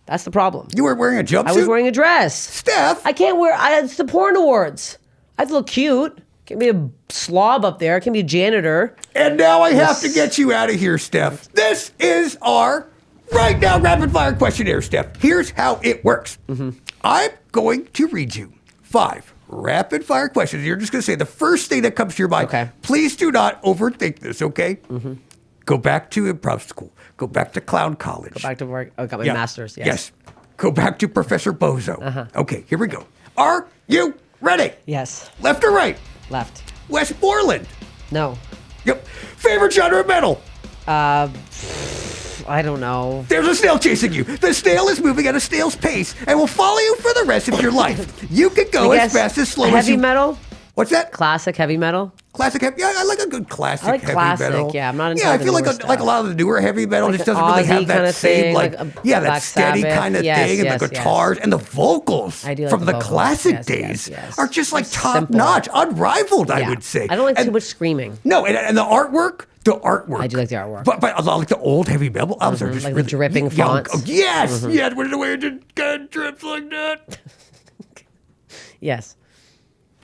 That's the problem. You were wearing a jumpsuit? I was wearing a dress. Steph? I can't wear. It's the porn awards. I have to look cute. Can't be a slob up there. Can't be a janitor. And now I have to get you out of here, Steph. This is our right now rapid fire questionnaire, Steph. Here's how it works. I'm going to read you 5 rapid fire questions. You're just going to say the first thing that comes to your mind. Okay. Please do not overthink this, okay? Go back to improv school. Go back to clown college. Go back to work. I got my Yeah. master's. Yes. Yes. Go back to Professor Bozo. Okay, here we go. Are you ready? Yes. Left or right? Left. Westmoreland. No. Yep. Favorite genre of metal? I don't know. There's a snail chasing you. The snail is moving at a snail's pace and will follow you for the rest of your life. You can go I as guess fast as slow as heavy you... metal. What's that? Classic heavy metal. Classic heavy... Yeah, I like a good classic I like heavy classic, metal. yeah, I'm not into Yeah, I the feel like newer like a stuff. lot of the newer heavy metal Like just an doesn't really have Aussie that kinda same, thing, like... like a yeah, that Black steady Sabbath. kind of Yes, thing, and yes, the yes. guitars and the vocals I do like from the the vocals. classic Yes, days yes. are just like They're top simple. notch, unrivaled, I Yeah. would say. I don't like And- too much screaming. No, and the artwork. The artwork. I do like the artwork. But a lot like the old heavy metal albums are just Like the really dripping young. fonts. Oh, yes, yes. When the way it just kind of drips like that. Yes.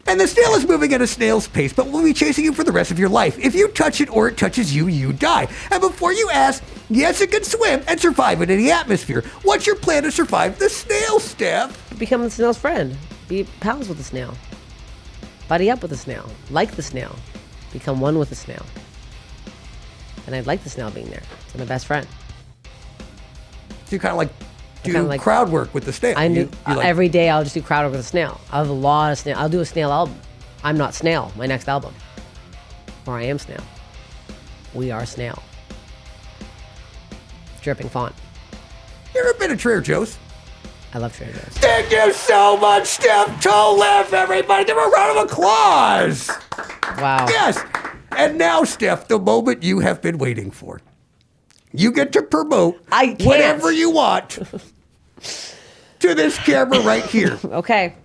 And the snail is moving at a snail's pace, but will be chasing you for the rest of your life. If you touch it or it touches you, you die. And before you ask, yes, it can swim and survive in any atmosphere. What's your plan to survive the snail, Steph? Become the snail's friend. Be pals with the snail. Buddy up with the snail. Like the snail. Become one with the snail. And I'd like the snail being there. It's my best friend. So you kind of like do kinda like- crowd work with the snail. I knew You like- every day I'll just do crowd work with a snail. I have a lot of snail. I'll do a snail album. I'm Not Snail, my next album. Or I Am Snail. We Are Snail. Dripping font. You ever been to Trader Joe's? I love Trader Joe's. Thank you so much, Steph Tolev, everybody. Give her a round of applause. Wow. Yes. And now, Steph, the moment you have been waiting for. You get to promote I can't. whatever you want to this camera right here. Okay.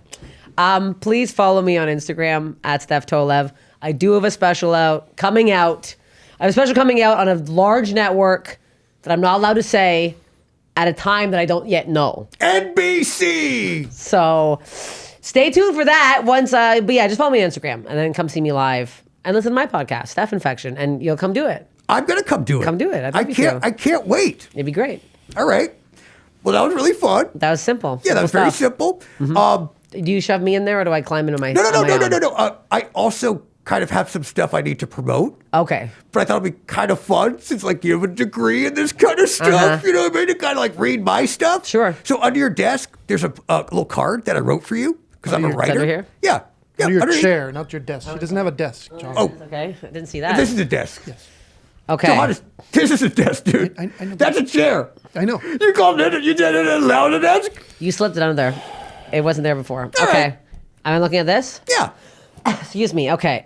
Please follow me on Instagram at Steph Tolev. I do have a special coming out. I have a special coming out on a large network that I'm not allowed to say at a time that I don't yet know. NBC. So stay tuned for that once, but yeah, just follow me on Instagram and then come see me live and listen to my podcast, Steph Infection, and you'll come do it. I'm going to come do it. Come do it. I'd love you to. I can't wait. It'd be great. All right. Well, that was really fun. That was simple. Yeah, that was very simple. Do you shove me in there or do I climb into my No. on my own? I also kind of have some stuff I need to promote. Okay. But I thought it'd be kind of fun since, like, you have a degree in this kind of stuff. You know what I mean? To kind of, like, read my stuff. Sure. So under your desk, there's a little card that I wrote for you because I'm a Under your- writer. under here? Yeah. Yeah. Under your underneath. chair, not your desk. She doesn't have a desk, John. Oh, Okay. I didn't see that. this is a desk. Yes. Okay. Johannes, this is a desk, dude. I know. That's a chair. I know. You called it. You did it allowed a desk. You slipped it under there. It wasn't there before. All Okay. right. Am I looking at this? Yeah. Excuse me. Okay.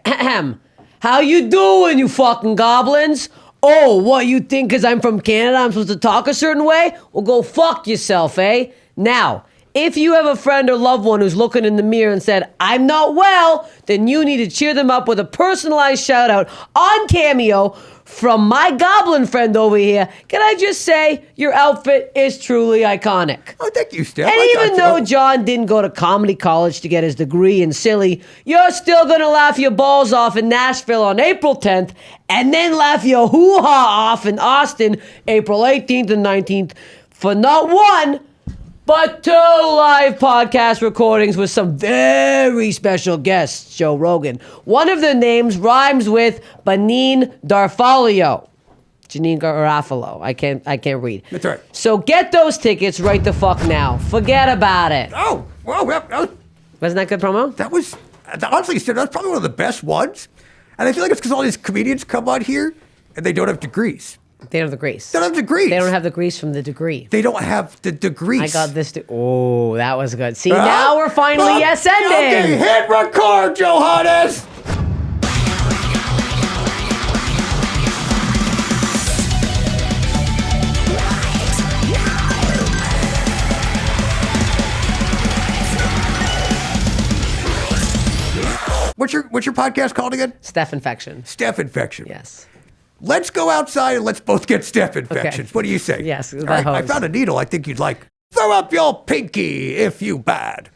How you doing, you fucking goblins? Oh, what, you think because I'm from Canada I'm supposed to talk a certain way? Well, go fuck yourself, eh? Now, if you have a friend or loved one who's looking in the mirror and said, I'm not well, then you need to cheer them up with a personalized shout out on Cameo from my goblin friend over here. Can I just say, your outfit is truly iconic. Oh, thank you, Steph. And I got even you. though John didn't go to comedy college to get his degree in silly, you're still gonna laugh your balls off in Nashville on April 10th, and then laugh your hoo-ha off in Austin April 18th and 19th for not one, but 2 live podcast recordings with some very special guests, Joe Rogan. One of the names rhymes with Janine Garofalo. I can't read. That's right. So get those tickets right the fuck now. Forget about it. Oh, well, Wasn't that good promo? that was, honestly, that was probably one of the best ones. And I feel like it's because all these comedians come on here and they don't have degrees. They don't have the grease. They don't have degrees. They don't have the grease from the degree. They don't have the degrees. I got this. Oh, that was good. See, now we're finally ascending. Okay, hit record, Johannes. What's your podcast called again? Steph Infection. Steph Infection. Yes. Let's go outside and let's both get Steph infections. Okay. What do you say? Yes, All right, I found a needle I think you'd like. Throw up your pinky if you bad.